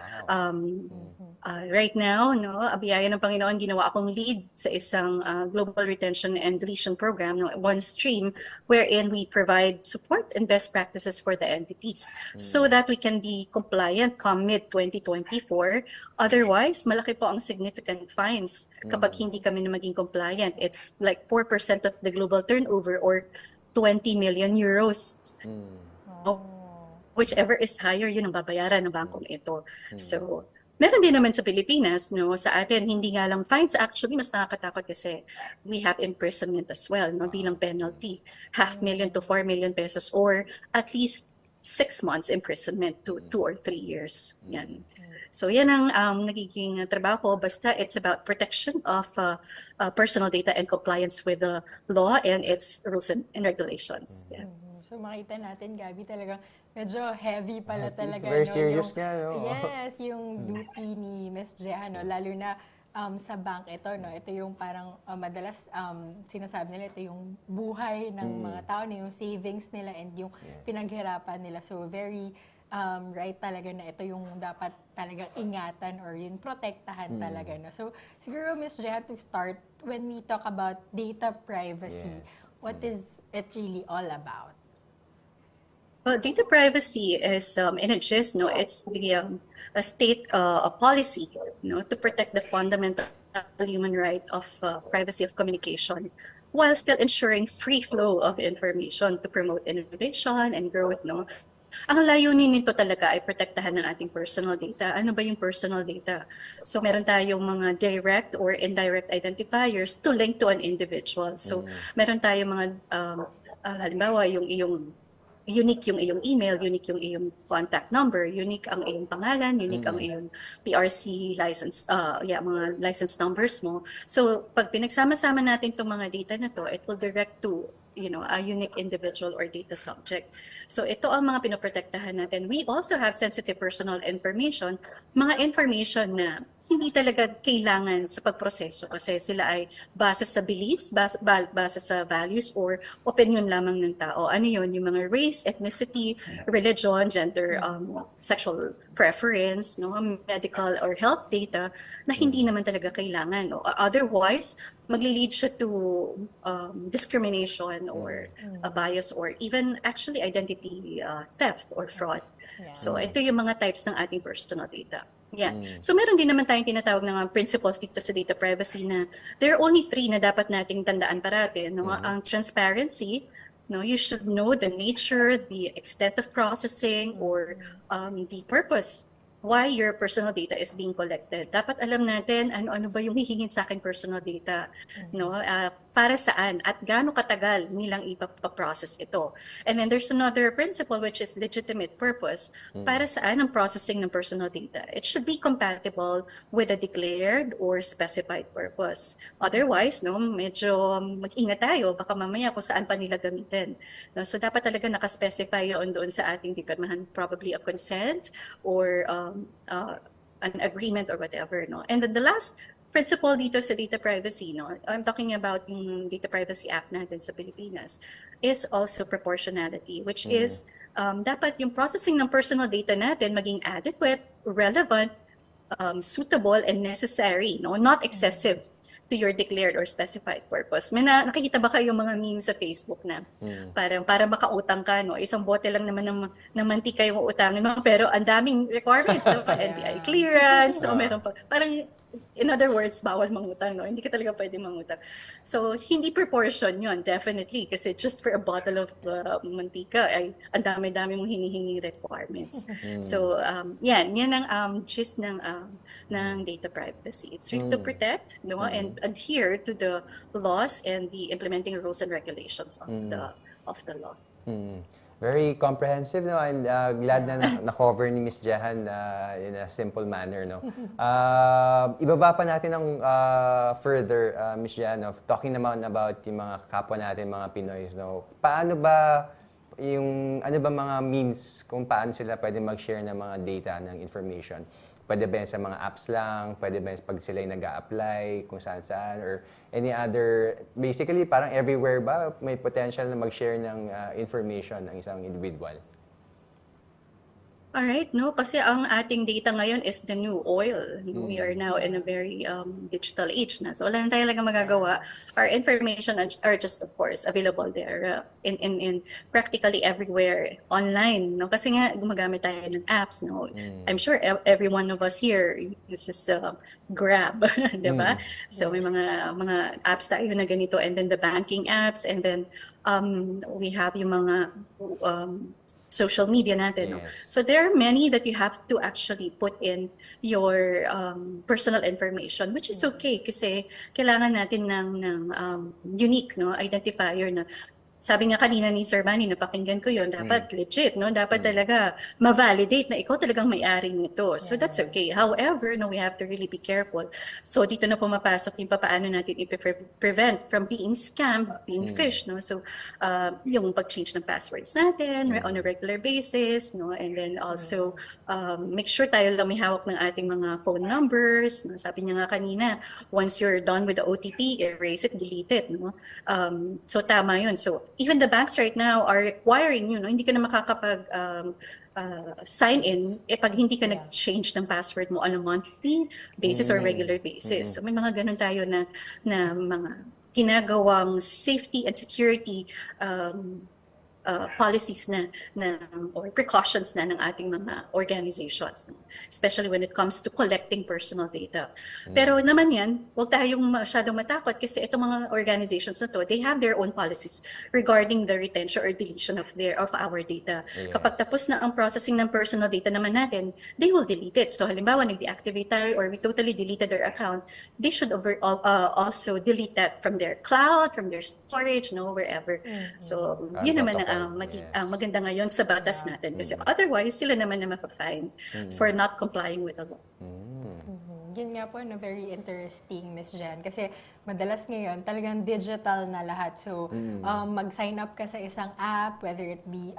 right now, biyaya ng Panginoon, ginawa akong lead sa isang global retention and deletion program, one stream, wherein we provide support and best practices for the entities so that we can be compliant come mid-2024. Otherwise, malaki po ang significant fines kapag hindi kami na maging compliant. It's like 4% of the global turnover or 20 million euros. Whichever is higher, yun ang babayaran ng bangkong ito. So, meron din naman sa Pilipinas, sa atin, hindi nga lang fines. Actually, mas nakakatakot kasi we have imprisonment as well, bilang penalty. 500,000 to 4 million pesos or at least 6 months imprisonment to 2 or 3 years. Yan. So, yan ang nagiging trabaho ko. Basta it's about protection of personal data and compliance with the law and its rules and regulations. Yeah. So makita natin, Gabi, talagang medyo heavy pala talaga. Very serious nga, Yes, yung duty ni Miss Jehan, lalo na sa bank ito, ito yung parang madalas sinasabi nila, ito yung buhay ng mga tao, yung savings nila and yung pinaghirapan nila. So very right talaga na ito yung dapat talagang ingatan or yung protektahan talaga. So siguro, Miss Jehan, to start, when we talk about data privacy, what is it really all about? Well, data privacy is, in a gist, it's the a state a policy, to protect the fundamental human right of privacy of communication, while still ensuring free flow of information to promote innovation and growth. Ang layunin nito talaga ay protektahan ng ating personal data. Ano ba yung personal data? So meron tayong mga direct or indirect identifiers to link to an individual. So meron tayong mga halimbawa yung iyong unique yung iyong email, unique yung iyong contact number, unique ang iyong pangalan, unique ang iyong PRC license, mga license numbers mo. So, pag pinagsama-sama natin itong mga data na to, it will direct to a unique individual or data subject. So, ito ang mga pinoprotektahan natin. We also have sensitive personal information, mga information na hindi talaga kailangan sa pagproseso kasi sila ay base sa beliefs, base sa values or opinion lamang ng tao. Ano yun? Yung mga race, ethnicity, religion, gender, sexual preference, medical or health data na hindi naman talaga kailangan. Otherwise, magli-lead siya to discrimination or bias or even actually identity theft or fraud. So ito yung mga types ng ating personal data. So meron din naman tayong tinatawag ng principles dito sa data privacy na there are only 3 na dapat nating tandaan parati. Ang transparency, you should know the nature, the extent of processing, or the purpose why your personal data is being collected. Dapat alam natin ano ba yung hihingin sa akin personal data. para saan at gaano katagal nilang ipaprocess ito. And then there's another principle which is legitimate purpose. Para saan ang processing ng personal data? It should be compatible with a declared or specified purpose. Otherwise, no, medyo mag-ingat tayo, baka mamaya kung saan pa nila gamitin. No? So dapat talaga nakaspecify yun doon sa ating dipirmahan, probably a consent or an agreement or whatever. No? And then the last principle dito sa data privacy, no, I'm talking about yung Data Privacy Act natin sa Pilipinas, is also proportionality, which is dapat yung processing ng personal data natin maging adequate, relevant, suitable, and necessary, no, not excessive to your declared or specified purpose. May nakikita ba kayong mga memes sa Facebook na para makautang ka, no? Isang bote lang naman ng mantika yung utangin mo, pero ang daming requirements, no? NBI clearance, o meron pa. Parang in other words, bawal mangutang, no? Hindi ka talaga pwede mangutang. So, hindi proportion yun, definitely. Kasi just for a bottle of mantika, ay ang dami-dami mong hinihingi requirements. So, yan ang gist ng data privacy. It's really to protect, no, and adhere to the laws and the implementing rules and regulations of the law. Very comprehensive, no? And glad na na-cover ni Miss Jahan in a simple manner, no? Ibaba pa natin ng further, Miss Jahan, no? Talking naman about yung mga kapwa natin, mga Pinoy, no? Paano ba ano ba mga means kung paano sila pwede mag-share ng mga data, ng information? Pwede ba yan sa mga apps lang? Pwede ba yan pag sila yung nag-a-apply, kung saan-saan? Or any other, basically parang everywhere ba may potential na mag-share ng information ng isang individual? Alright, no? Kasi ang ating data ngayon is the new oil. We are now in a very digital age na. So wala na talaga magagawa. Our information are just, of course, available there in practically everywhere online. No? Kasi nga, gumagamit tayo ng apps. No? I'm sure every one of us here uses Grab, di ba? So may mga apps tayo na ganito, and then the banking apps, and then we have yung mga social media natin. No? So there are many that you have to actually put in your personal information, which is okay kasi kailangan natin ng unique, no, identifier na sabi nga kanina ni Sir Manny, napakinggan ko yun, dapat legit, no? Dapat talaga ma-validate na ikaw talagang may-ari nito. So that's okay. However, no, we have to really be careful. So dito na pumapasok yung paano natin i-prevent from being scammed, being phished, no? So yung pag-change ng passwords natin on a regular basis, no? And then also make sure tayo lang may hawak ng ating mga phone numbers. No? Sabi niya nga kanina, once you're done with the OTP, erase it, delete it, no? So tama yun. So even the banks right now are requiring you, no, hindi ka na makakapag sign in pag hindi ka nag-change ng password mo on a monthly basis or regular basis. So may mga ganun tayo na mga ginagawang safety and security policies na or precautions na ng ating mga organizations, no? Especially when it comes to collecting personal data. Pero naman yan, huwag tayong masyadong matakot kasi itong mga organizations na to, they have their own policies regarding the retention or deletion of our data. Kapag tapos na ang processing ng personal data naman natin, they will delete it. So halimbawa, nag-deactivate tayo or we totally deleted their account, they should also delete that from their cloud, from their storage, no, wherever. So yun naman ang maganda ngayon sa batas natin kasi otherwise sila naman na mapafine for not complying with the law. Yun nga po, no, very interesting, Miss Jen. Kasi madalas ngayon, talagang digital na lahat. So, mag-sign up ka sa isang app, whether it be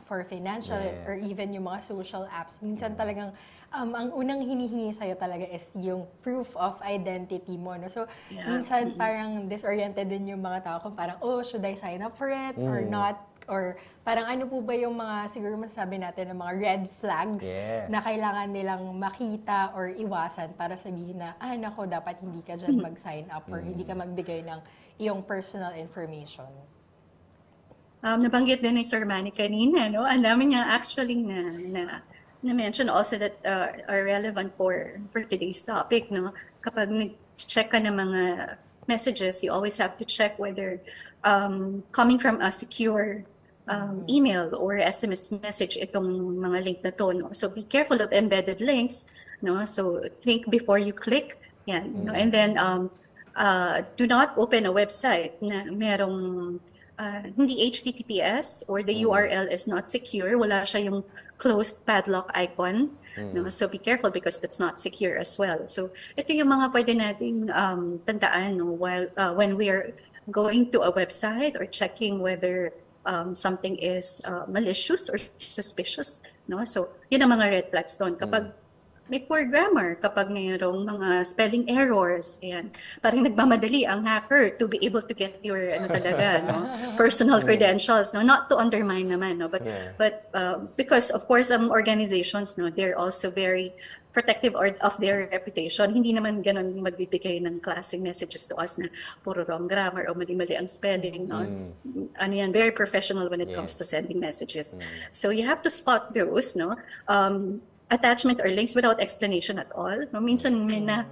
for financial or even yung mga social apps. Minsan talagang ang unang hinihingi sa'yo talaga is yung proof of identity mo. No? So, minsan parang disoriented din yung mga tao kung parang, oh, should I sign up for it or not? Or parang ano po ba yung mga, siguro masasabi natin, ng mga red flags na kailangan nilang makita or iwasan para sabihin na, nako, dapat hindi ka dyan mag-sign up or hindi ka magbigay ng iyong personal information. Nabanggit din ni Sir Manny kanina, no? Ang dami niya actually na-mention also that are relevant for today's topic, no? Kapag nag-check ka ng mga messages, you always have to check whether coming from a secure email or SMS message itong mga link na to, no? So be careful of embedded links, no? So think before you click, yan, no? And then do not open a website na merong hindi HTTPS or the URL is not secure, wala siya yung closed padlock icon. No? So be careful because that's not secure as well. So ito yung mga pwede nating tandaan no? While when we are going to a website or checking whether something is malicious or suspicious. No? So yun ang mga red flags doon. Kapag may poor grammar, kapag mayroong mga spelling errors, and parang nagmamadali ang hacker to be able to get your personal credentials, no, not to undermine naman, no, but because of course organizations, no, they're also very protective of their reputation. Hindi naman ganun magbibigay ng klaseng messages to us na puro wrong grammar o mali-mali ang spelling, no. Ano yan, very professional when it comes to sending messages. So you have to spot those, no. Attachment or links without explanation at all. No, minsan may na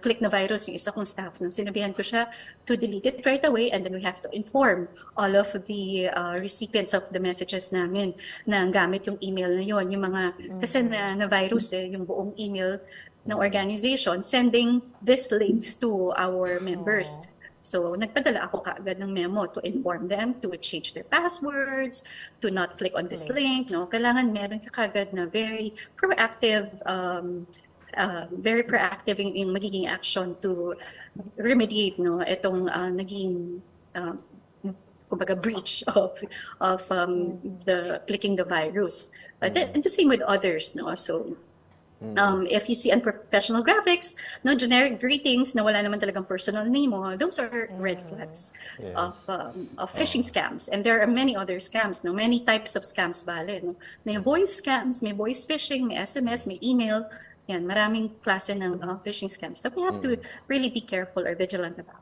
click na virus yung isa kong staff. No, sinabihan ko siya to delete it right away, and then we have to inform all of the recipients of the messages namin na gamit yung email na yon, yung mga kasi na virus yung buong email ng organization sending these links to our members. So, nagpadala ako kaagad ng memo to inform them to change their passwords, to not click on this link. No? Kailangan meron ka kaagad na very proactive yung magiging action to remediate itong naging kumbaga breach of the clicking the virus. And the same with others. No? So, if you see unprofessional graphics, no generic greetings na wala naman talagang personal name mo, those are red flags of phishing scams. And there are many other scams, no, many types of scams bale, no. May voice scams, may voice phishing, may SMS, may email. Yan, maraming klase ng phishing scams. So we have to really be careful or vigilant about.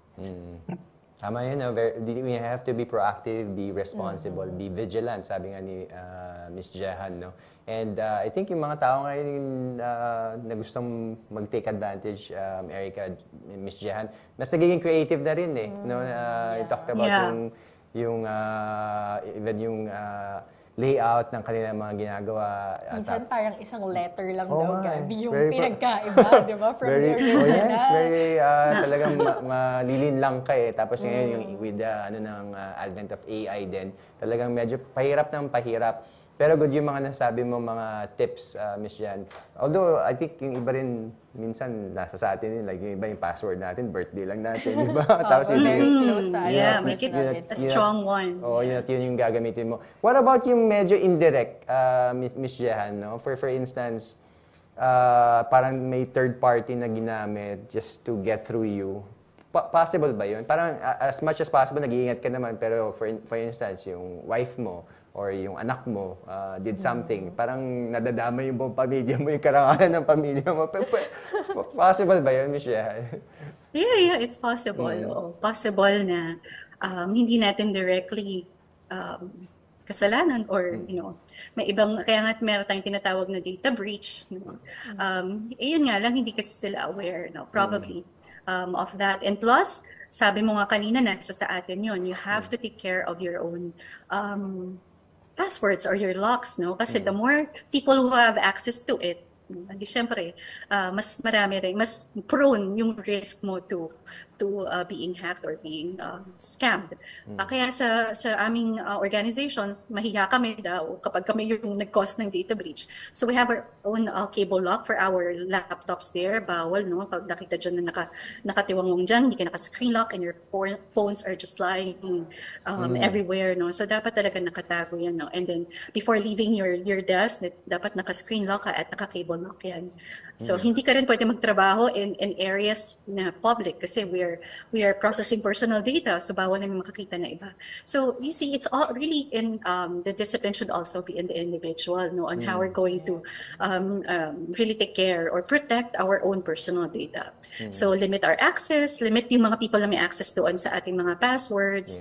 Tama yun, no? We have to be proactive, be responsible, be vigilant, sabi nga ni Miss Jehan, no? And I think yung mga tao ngayon na gustong mag-take advantage, Erica, Miss Jehan, mas nagiging creative na rin eh, no? You talked about even yung layout ng kanilang mga ginagawa. Minsan parang isang letter lang daw, Gabi, yung pinagkaiba, di ba? From the original. Yes, very talagang malilin lang ka eh. Tapos ngayon yung with the advent of AI din, talagang medyo pahirap ng pahirap. Pero good yung mga nasabi mo, mga tips, Miss Jan. Although, I think yung iba rin, minsan, nasa sa atin, like yung iba yung password natin, birthday lang natin, di ba? Tapos very close sa make it a strong one. Yun yung gagamitin mo. What about yung medyo indirect, Miss Jehan, no? For instance, parang may third party na ginamit just to get through you. Possible ba yun? Parang as much as possible, nag-iingat ka naman, pero for instance, yung wife mo, or yung anak mo did something, parang nadadama yung buong pamilya mo, yung karangalan ng pamilya mo. Possible ba yun, Michelle? Yeah, it's possible. Possible na hindi natin directly kasalanan or, may ibang, kaya nga meron tayong tinatawag na data breach. Yun nga lang, hindi kasi sila aware, probably, of that. And plus, sabi mo nga kanina, nasa sa atin yun, you have to take care of your own passwords or your locks, no? Kasi the more people who have access to it, hindi syempre, mas marami rin, mas prone yung risk mo to being hacked or being scammed. Kaya sa aming organizations, mahiya kami daw kapag kami yung nag-cause ng data breach. So we have our own cable lock for our laptops there. Bawal, no? Pag nakita dyan na nakatiwangwang dyan, hindi ka naka-screen lock and your phones are just lying everywhere, no? So dapat talaga nakatago yan, no? And then before leaving your desk, dapat naka-screen lock ka at naka-cable lock yan. So hindi ka rin pwede magtrabaho in areas na public kasi we are processing personal data, so bawal namin makakita na iba. So you see, it's all really in the discipline should also be in the individual, no, on how we're going to really take care or protect our own personal data. So limit our access, limit yung mga people na may access doon sa ating mga passwords.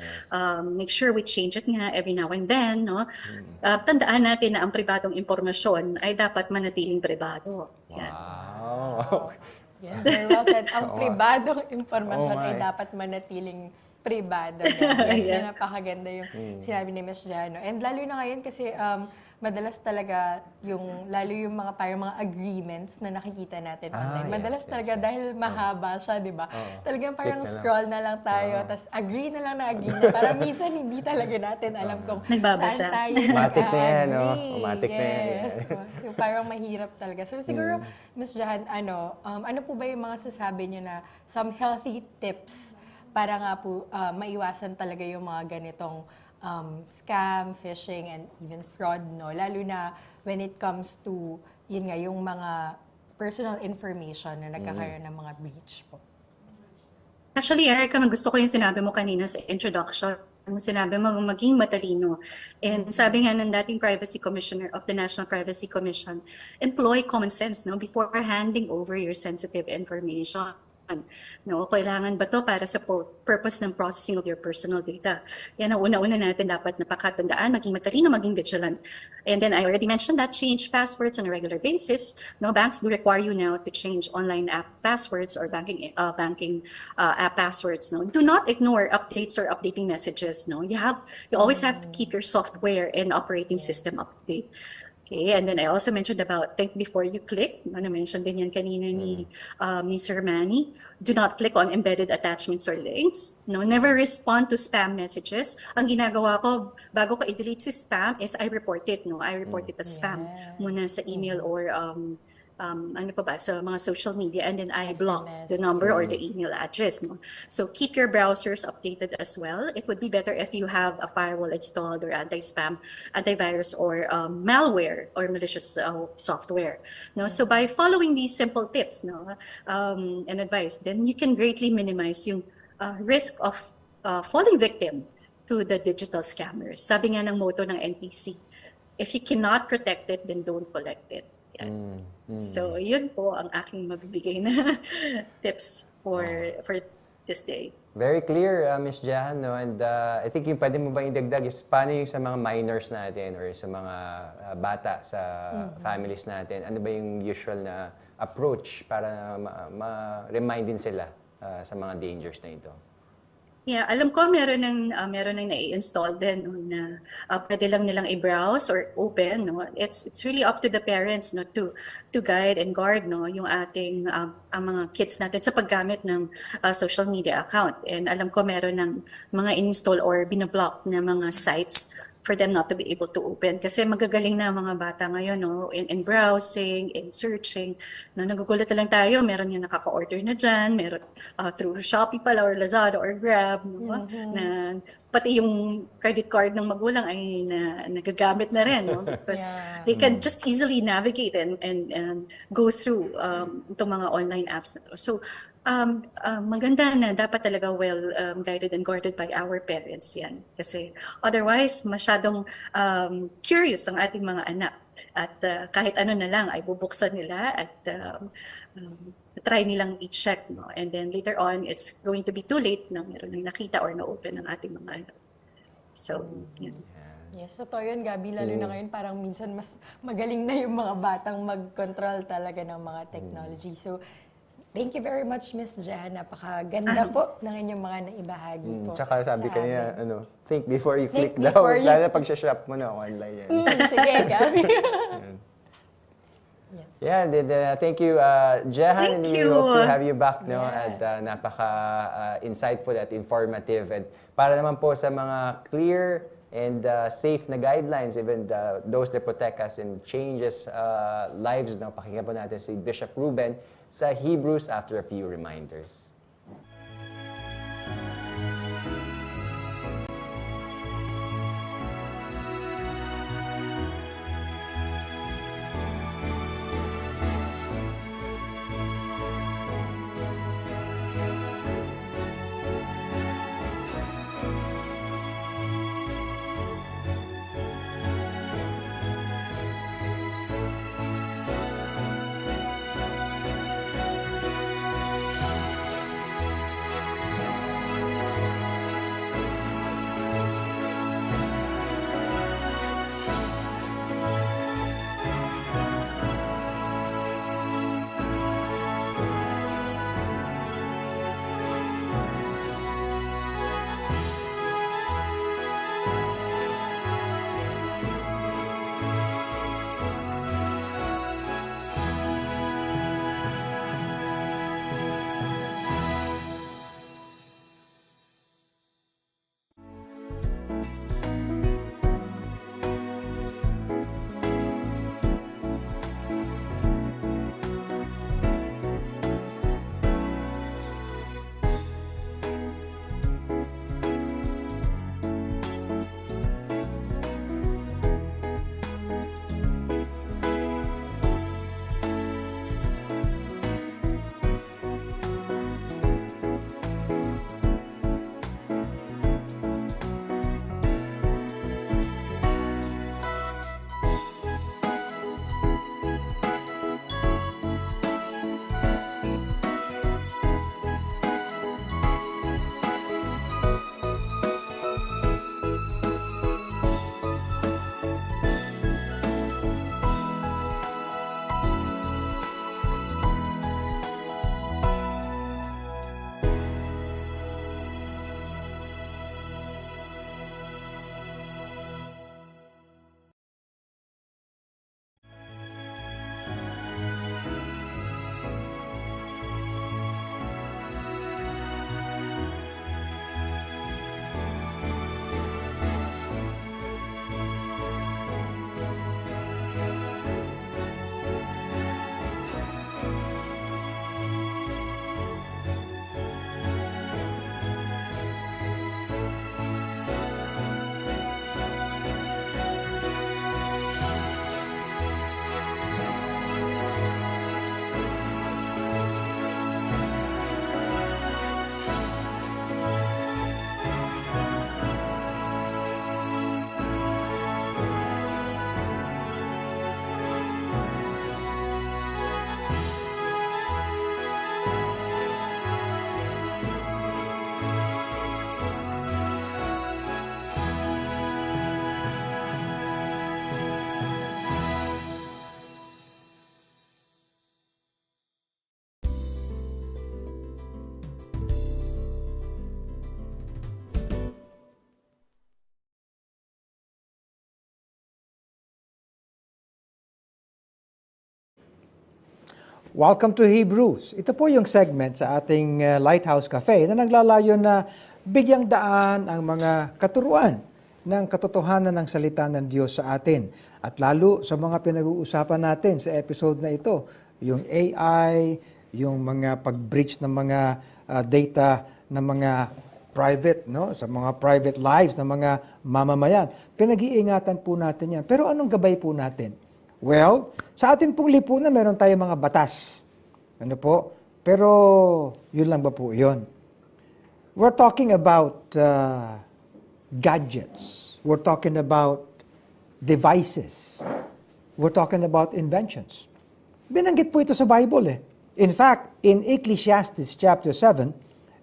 Make sure we change it nga every now and then, no. Tandaan natin na ang pribadong impormasyon ay dapat manatiling pribado. Wow. Very well said. Ang pribadong impormasyon ay dapat manatiling pribado. Yan, Yeah. napakaganda yung sinabi ni Miss Jano. And lalo na ngayon kasi madalas talaga lalo yung mga parang mga agreements na nakikita natin online. Madalas talaga dahil mahaba siya, di ba? Talagang parang Click na lang. scroll na lang tayo, tapos agree na lang na agree na. Parang minsan hindi talaga natin alam kung Nagbabasa. saan tayo Automatic na yan, no? nag-agree. Automatic na yan. Yes. So parang mahirap talaga. So siguro, Ms. Jahan, ano po ba yung mga sasabi niyo na some healthy tips para nga po maiwasan talaga yung mga ganitong scam, phishing, and even fraud, no? Lalo na when it comes to, yun nga, yung mga personal information na nagkakaroon ng mga breach po. Actually, Erica, gusto ko yung sinabi mo kanina sa introduction. Sinabi mo maging matalino. And sabi nga ng dating Privacy Commissioner of the National Privacy Commission, employ common sense, no, before handing over your sensitive information. No, kailangan ba to para sa purpose ng processing of your personal data? Yan ang una-una natin dapat napakatandaan, maging matalino, maging vigilant. And then I already mentioned that change passwords on a regular basis. No, banks do require you now to change online app passwords or banking app passwords. No, do not ignore updates or updating messages. No, you always have to keep your software and operating system up to date. Okay, and then I also mentioned about think before you click. Na-mention din yan kanina ni Sir Manny. Do not click on embedded attachments or links. No, never respond to spam messages. Ang ginagawa ko, bago ko i-delete si spam, is I report it. No, I report it as spam muna sa email or ano pa ba, sa mga social media, and then I block the number or the email address. No? So keep your browsers updated as well. It would be better if you have a firewall installed or anti-spam, antivirus, or malware or malicious software. No? So by following these simple tips, no, and advice, then you can greatly minimize yung risk of falling victim to the digital scammers. Sabi nga ng motto ng NPC, if you cannot protect it, then don't collect it. Yan. So, yun po ang aking mabibigay na tips for this day. Very clear, Ms. Jahan, no? And I think yung pwede mo ba idagdag is paano yung sa mga minors natin or sa mga bata sa families natin, ano ba yung usual na approach para ma-remind din sila sa mga dangers na ito? Yeah, alam ko meron nang nai-install din, no, na pwede lang nilang i-browse or open, no. It's really up to the parents, no, to guide and guard, no, yung ating ang mga kids natin sa paggamit ng social media account. And alam ko meron ng mga install or binablock na mga sites for them not to be able to open. Kasi magagaling na mga bata ngayon, no, in browsing, in searching. No, nagugulat na lang tayo, meron yung nakaka-order na dyan, meron through Shopee pala or Lazada or Grab, no, na pati yung credit card ng magulang ay nagagamit na rin, no, because they can just easily navigate and go through itong mga online apps na to. So, maganda na dapat talaga well guided and guarded by our parents yan. Kasi otherwise, masyadong curious ang ating mga anak. At kahit ano na lang ay bubuksan nila at try nilang i-check. No? And then later on, it's going to be too late na meron nang nakita or na-open ng ating mga anak. So, yan. Yes, totoo yun, Gabi. Lalo na ngayon, parang minsan mas magaling na yung mga batang mag-control talaga ng mga technology. So, thank you very much, Miss Jan. Napakaganda po ng inyong mga naibahagi po. Tsaka sabi kanina, think before you Think click daw. before you- Lalo pag shop mo na online yan. Sige, Gabi. Yeah, thank you, Jahan. Thank And we you. hope to have you back, no? Yes. At napaka-insightful at informative. And para naman po sa mga clear and safe na guidelines, even those that protect us and changes lives, no? Pakinggan po natin si Bishop Ruben sa Hebrews after a few reminders. Welcome to Hebrews. Ito po yung segment sa ating Lighthouse Cafe na naglalayon na bigyang daan ang mga katuruan ng katotohanan ng salita ng Diyos sa atin. At lalo sa mga pinag-uusapan natin sa episode na ito, yung AI, yung mga pag-breach ng mga data ng mga private, no? Sa mga private lives ng mga mamamayan. Pinag-iingatan po natin yan. Pero anong gabay po natin? Well, sa atin pong lipunan, meron tayong mga batas. Ano po? Pero, yun lang ba po yun? We're talking about gadgets. We're talking about devices. We're talking about inventions. Binanggit po ito sa Bible eh. In fact, in Ecclesiastes chapter 7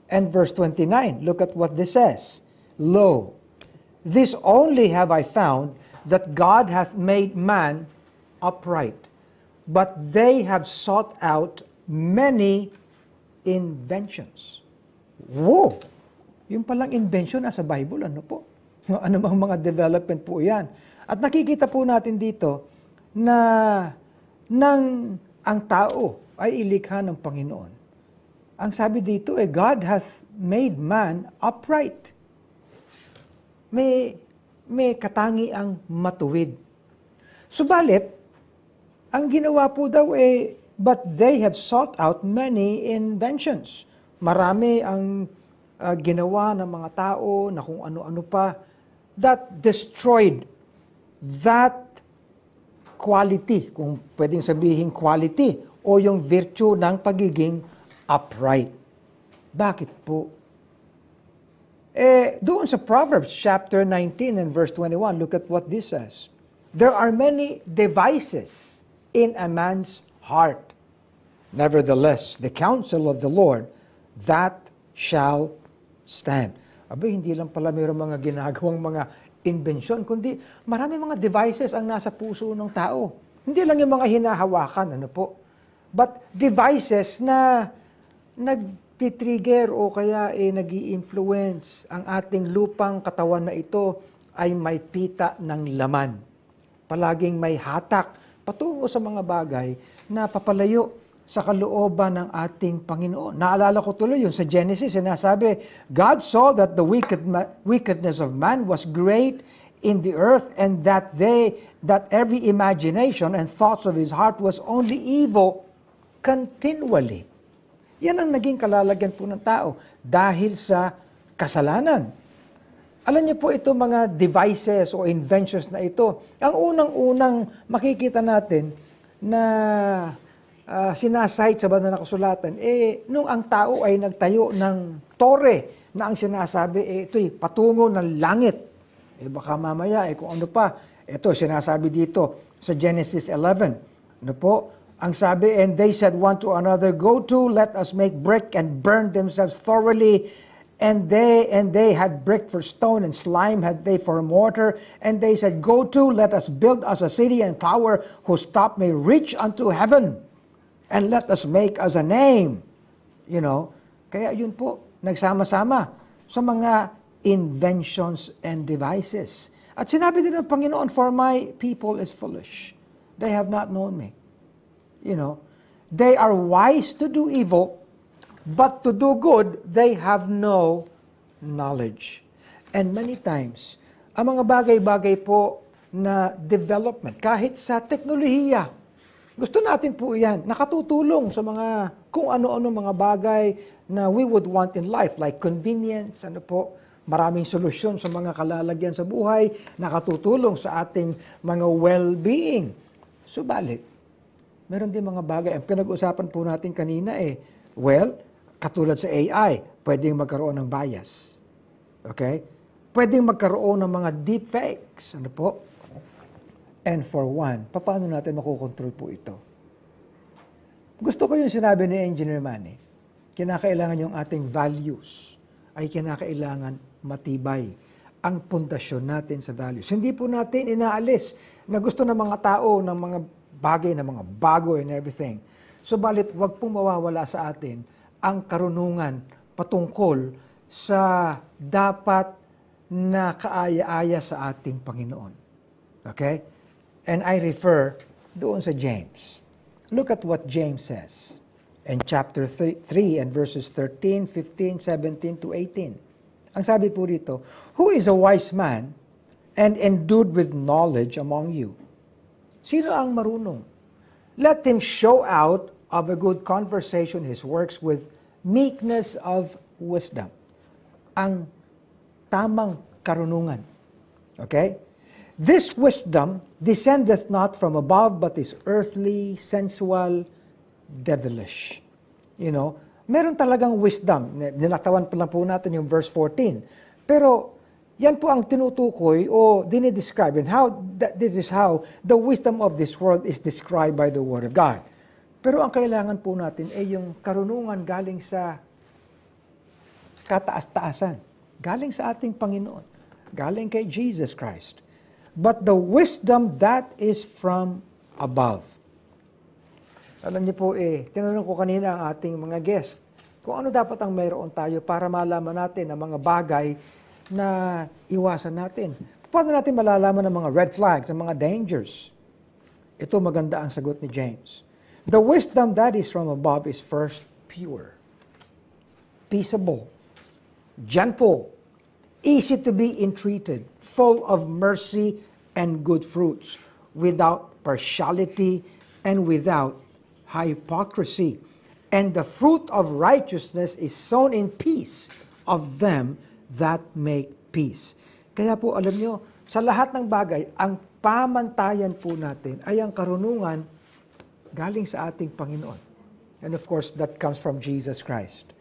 and verse 29, look at what this says. Lo, this only have I found, that God hath made man upright, but they have sought out many inventions. Wow! Yung palang invention nasa Bible, ano po? Ano mga development po yan? At nakikita po natin dito na ang tao ay ilikha ng Panginoon. Ang sabi dito God hath made man upright. May katangiang matuwid. Subalit, ang ginawa po daw but they have sought out many inventions. Marami ang ginawa ng mga tao na kung ano-ano pa that destroyed that quality, kung pwedeng sabihin quality, o yung virtue ng pagiging upright. Bakit po? Doon sa Proverbs chapter 19 and verse 21, look at what this says. There are many devices in a man's heart. Nevertheless, the counsel of the Lord, that shall stand. Abay, hindi lang pala mayroong mga ginagawang mga inbensyon, kundi marami mga devices ang nasa puso ng tao. Hindi lang yung mga hinahawakan, ano po. But devices na nagtitrigger o kaya nag-i-influence ang ating lupang katawan na ito ay may pita ng laman. Palaging may hatak patungo sa mga bagay na papalayo sa kalooban ng ating Panginoon. Naalala ko tuloy yun sa Genesis, sinasabi, God saw that the wickedness of man was great in the earth, and that every imagination and thoughts of his heart was only evil continually. Yan ang naging kalalagyan po ng tao dahil sa kasalanan. Alam niyo po ito mga devices o inventions na ito, ang unang-unang makikita natin na sinasite sa banal na kasulatan, nung ang tao ay nagtayo ng tore na ang sinasabi, ito'y patungo ng langit. Baka mamaya, kung ano pa, ito sinasabi dito sa Genesis 11. Ano po? Ang sabi, and they said one to another, go to, let us make brick and burn themselves thoroughly. And they had brick for stone, and slime had they for mortar. And they said, go to, let us build us a city and tower whose top may reach unto heaven. And let us make us a name. You know, kaya yun po, nagsama-sama sa mga inventions and devices. At sinabi din ng Panginoon, for my people is foolish. They have not known me. You know, they are wise to do evil, but to do good, they have no knowledge. And many times, ang mga bagay-bagay po na development, kahit sa teknolohiya, gusto natin po yan, nakatutulong sa mga kung ano-ano mga bagay na we would want in life, like convenience, ano po, maraming solusyon sa mga kalalagyan sa buhay, nakatutulong sa ating mga well-being. Subalit, meron din mga bagay, ang pinag-usapan po natin kanina well, katulad sa AI, pwedeng magkaroon ng bias. Okay? Pwedeng magkaroon ng mga deepfakes. Ano po? And for one, paano natin makukontrol po ito? Gusto ko yung sinabi ni Engineer Manny, kinakailangan yung ating values ay kinakailangan matibay ang pundasyon natin sa values. Hindi po natin inaalis na gusto ng mga tao ng mga bagay, ng mga bago and everything. Subalit, wag pong mawawala sa atin ang karunungan patungkol sa dapat na kaaya-aya sa ating Panginoon. Okay? And I refer doon sa James. look at what James says in chapter 3 and verses 13, 15, 17 to 18. Ang sabi po rito, who is a wise man and endued with knowledge among you? Sino ang marunong? Let him show out of a good conversation his works with meekness of wisdom. Ang tamang karunungan. Okay? This wisdom descendeth not from above, but is earthly, sensual, devilish. You know, meron talagang wisdom. Nilatawan pa lang po natin yung verse 14. Pero, yan po ang tinutukoy o dinidescribe. And this is how the wisdom of this world is described by the Word of God. Pero ang kailangan po natin ay yung karunungan galing sa kataas-taasan. Galing sa ating Panginoon. Galing kay Jesus Christ. But the wisdom that is from above. Alam niyo po tinanong ko kanina ang ating mga guest, kung ano dapat ang mayroon tayo para malaman natin ang mga bagay na iwasan natin. Paano natin malalaman ang mga red flags, ang mga dangers? Ito maganda ang sagot ni James. The wisdom that is from above is first pure, peaceable, gentle, easy to be entreated, full of mercy and good fruits, without partiality and without hypocrisy. And the fruit of righteousness is sown in peace of them that make peace. Kaya po alam nyo, sa lahat ng bagay, ang pamantayan po natin ay ang karunungan galing sa ating Panginoon. And of course, that comes from Jesus Christ.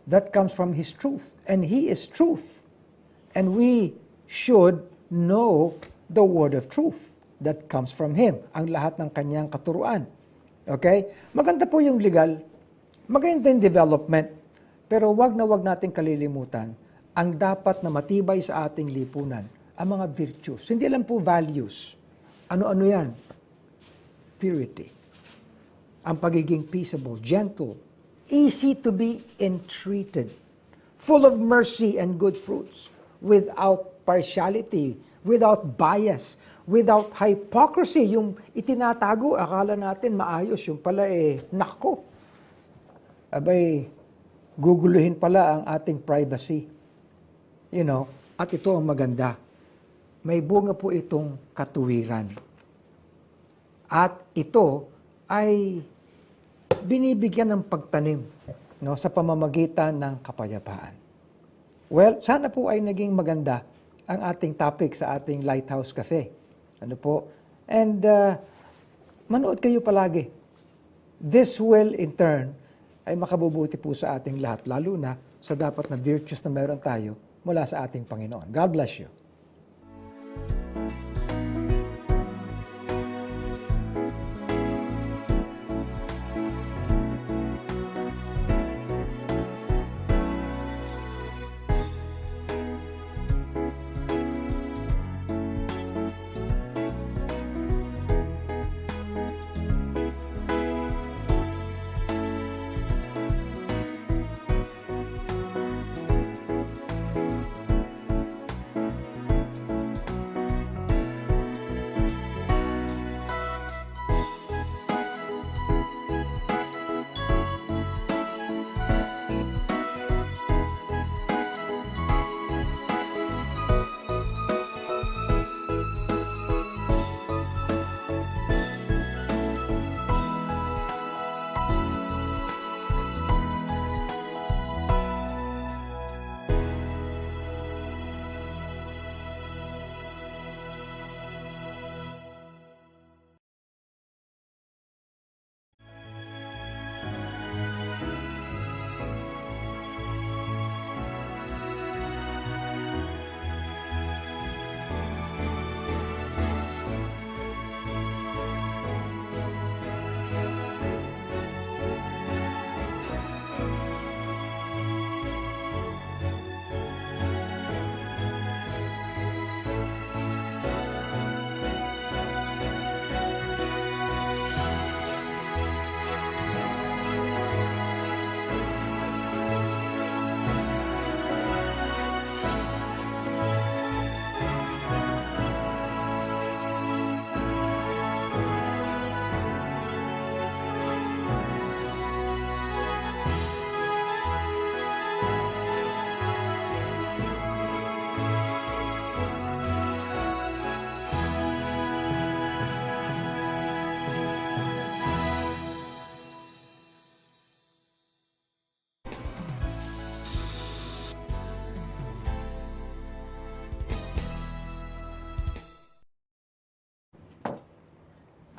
That comes from His truth. And He is truth. And we should know the word of truth that comes from Him. Ang lahat ng kanyang katuruan. Okay? Maganda po yung legal. Maganda yung development. Pero wag na wag natin kalilimutan ang dapat na matibay sa ating lipunan, ang mga virtues. Hindi lang po values. Ano-ano yan? Purity. Ang pagiging peaceable, gentle, easy to be entreated, full of mercy and good fruits, without partiality, without bias, without hypocrisy. Yung itinatago, akala natin maayos, yung pala nako. Abay, guguluhin pala ang ating privacy. You know, at ito ang maganda. May bunga po itong katuwiran. At ito ay binibigyan ng pagtanim, no, sa pamamagitan ng kapayapaan. Well, sana po ay naging maganda ang ating topic sa ating Lighthouse Cafe. Ano po? And manood kayo palagi. This will in turn ay makabubuti po sa ating lahat, lalo na sa dapat na virtues na meron tayo mula sa ating Panginoon. God bless you.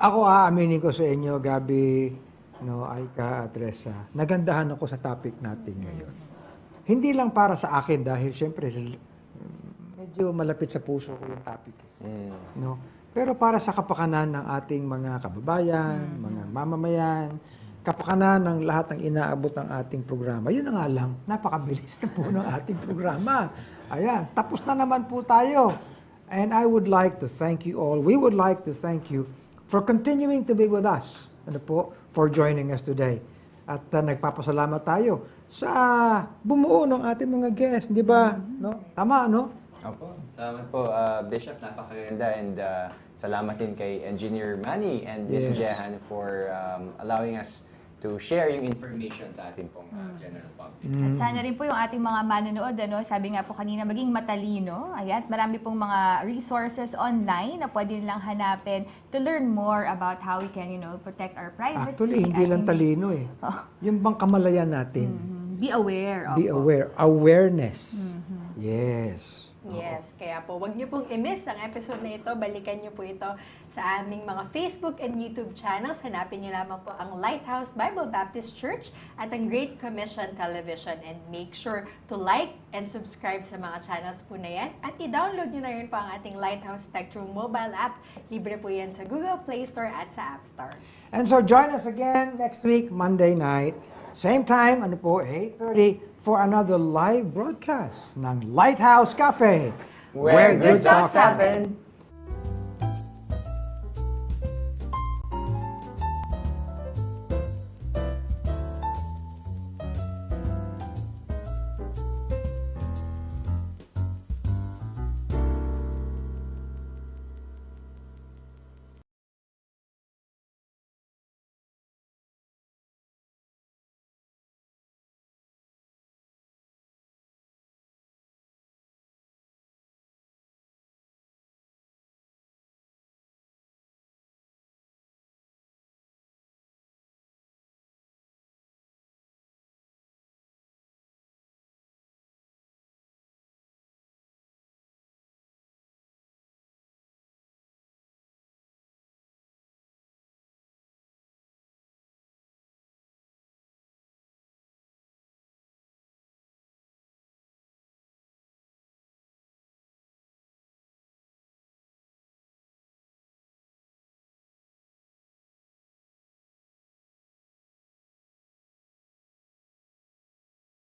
Ako aaminin ko sa inyo, Gabi, Aika at Reza, nagandahan ako sa topic natin ngayon. Hindi lang para sa akin dahil syempre medyo malapit sa puso ko yung topic. No? Pero para sa kapakanan ng ating mga kababayan, mga mamamayan, kapakanan ng lahat ng inaabot ng ating programa. Yun na nga lang, napakabilis na po ng ating programa. Ayan, tapos na naman po tayo. And I would like to thank you all. We would like to thank you for continuing to be with us. For joining us today. At nagpapasalamat tayo sa bumuo ng ating mga guests, di ba? No? Tama, no? Opo, salamat po, Bishop. Napakaganda and salamat din kay Engineer Manny and Miss Yes. Jehan for allowing us to share yung information sa ating pong general public. At sana rin po yung ating mga manonood, sabi nga po kanina, maging matalino. Ayan, marami pong mga resources online na pwede nilang hanapin to learn more about how we can, protect our privacy. Actually, hindi lang talino eh. Yung bang kamalayan natin. Be aware. Be opo. aware. Awareness. Yes. Yes, kaya po wag niyo pong i-miss ang episode na ito. Balikan niyo po ito sa aming mga Facebook and YouTube channels. Hanapin niyo lamang po ang Lighthouse Bible Baptist Church at ang Great Commission Television. And make sure to like and subscribe sa mga channels po na yan. At i-download niyo na rin po ang ating Lighthouse Spectrum mobile app. Libre po yan sa Google Play Store at sa App Store. And so join us again next week, Monday night. Same time, 8:30 for another live broadcast ng Lighthouse Cafe. Where good talks happen.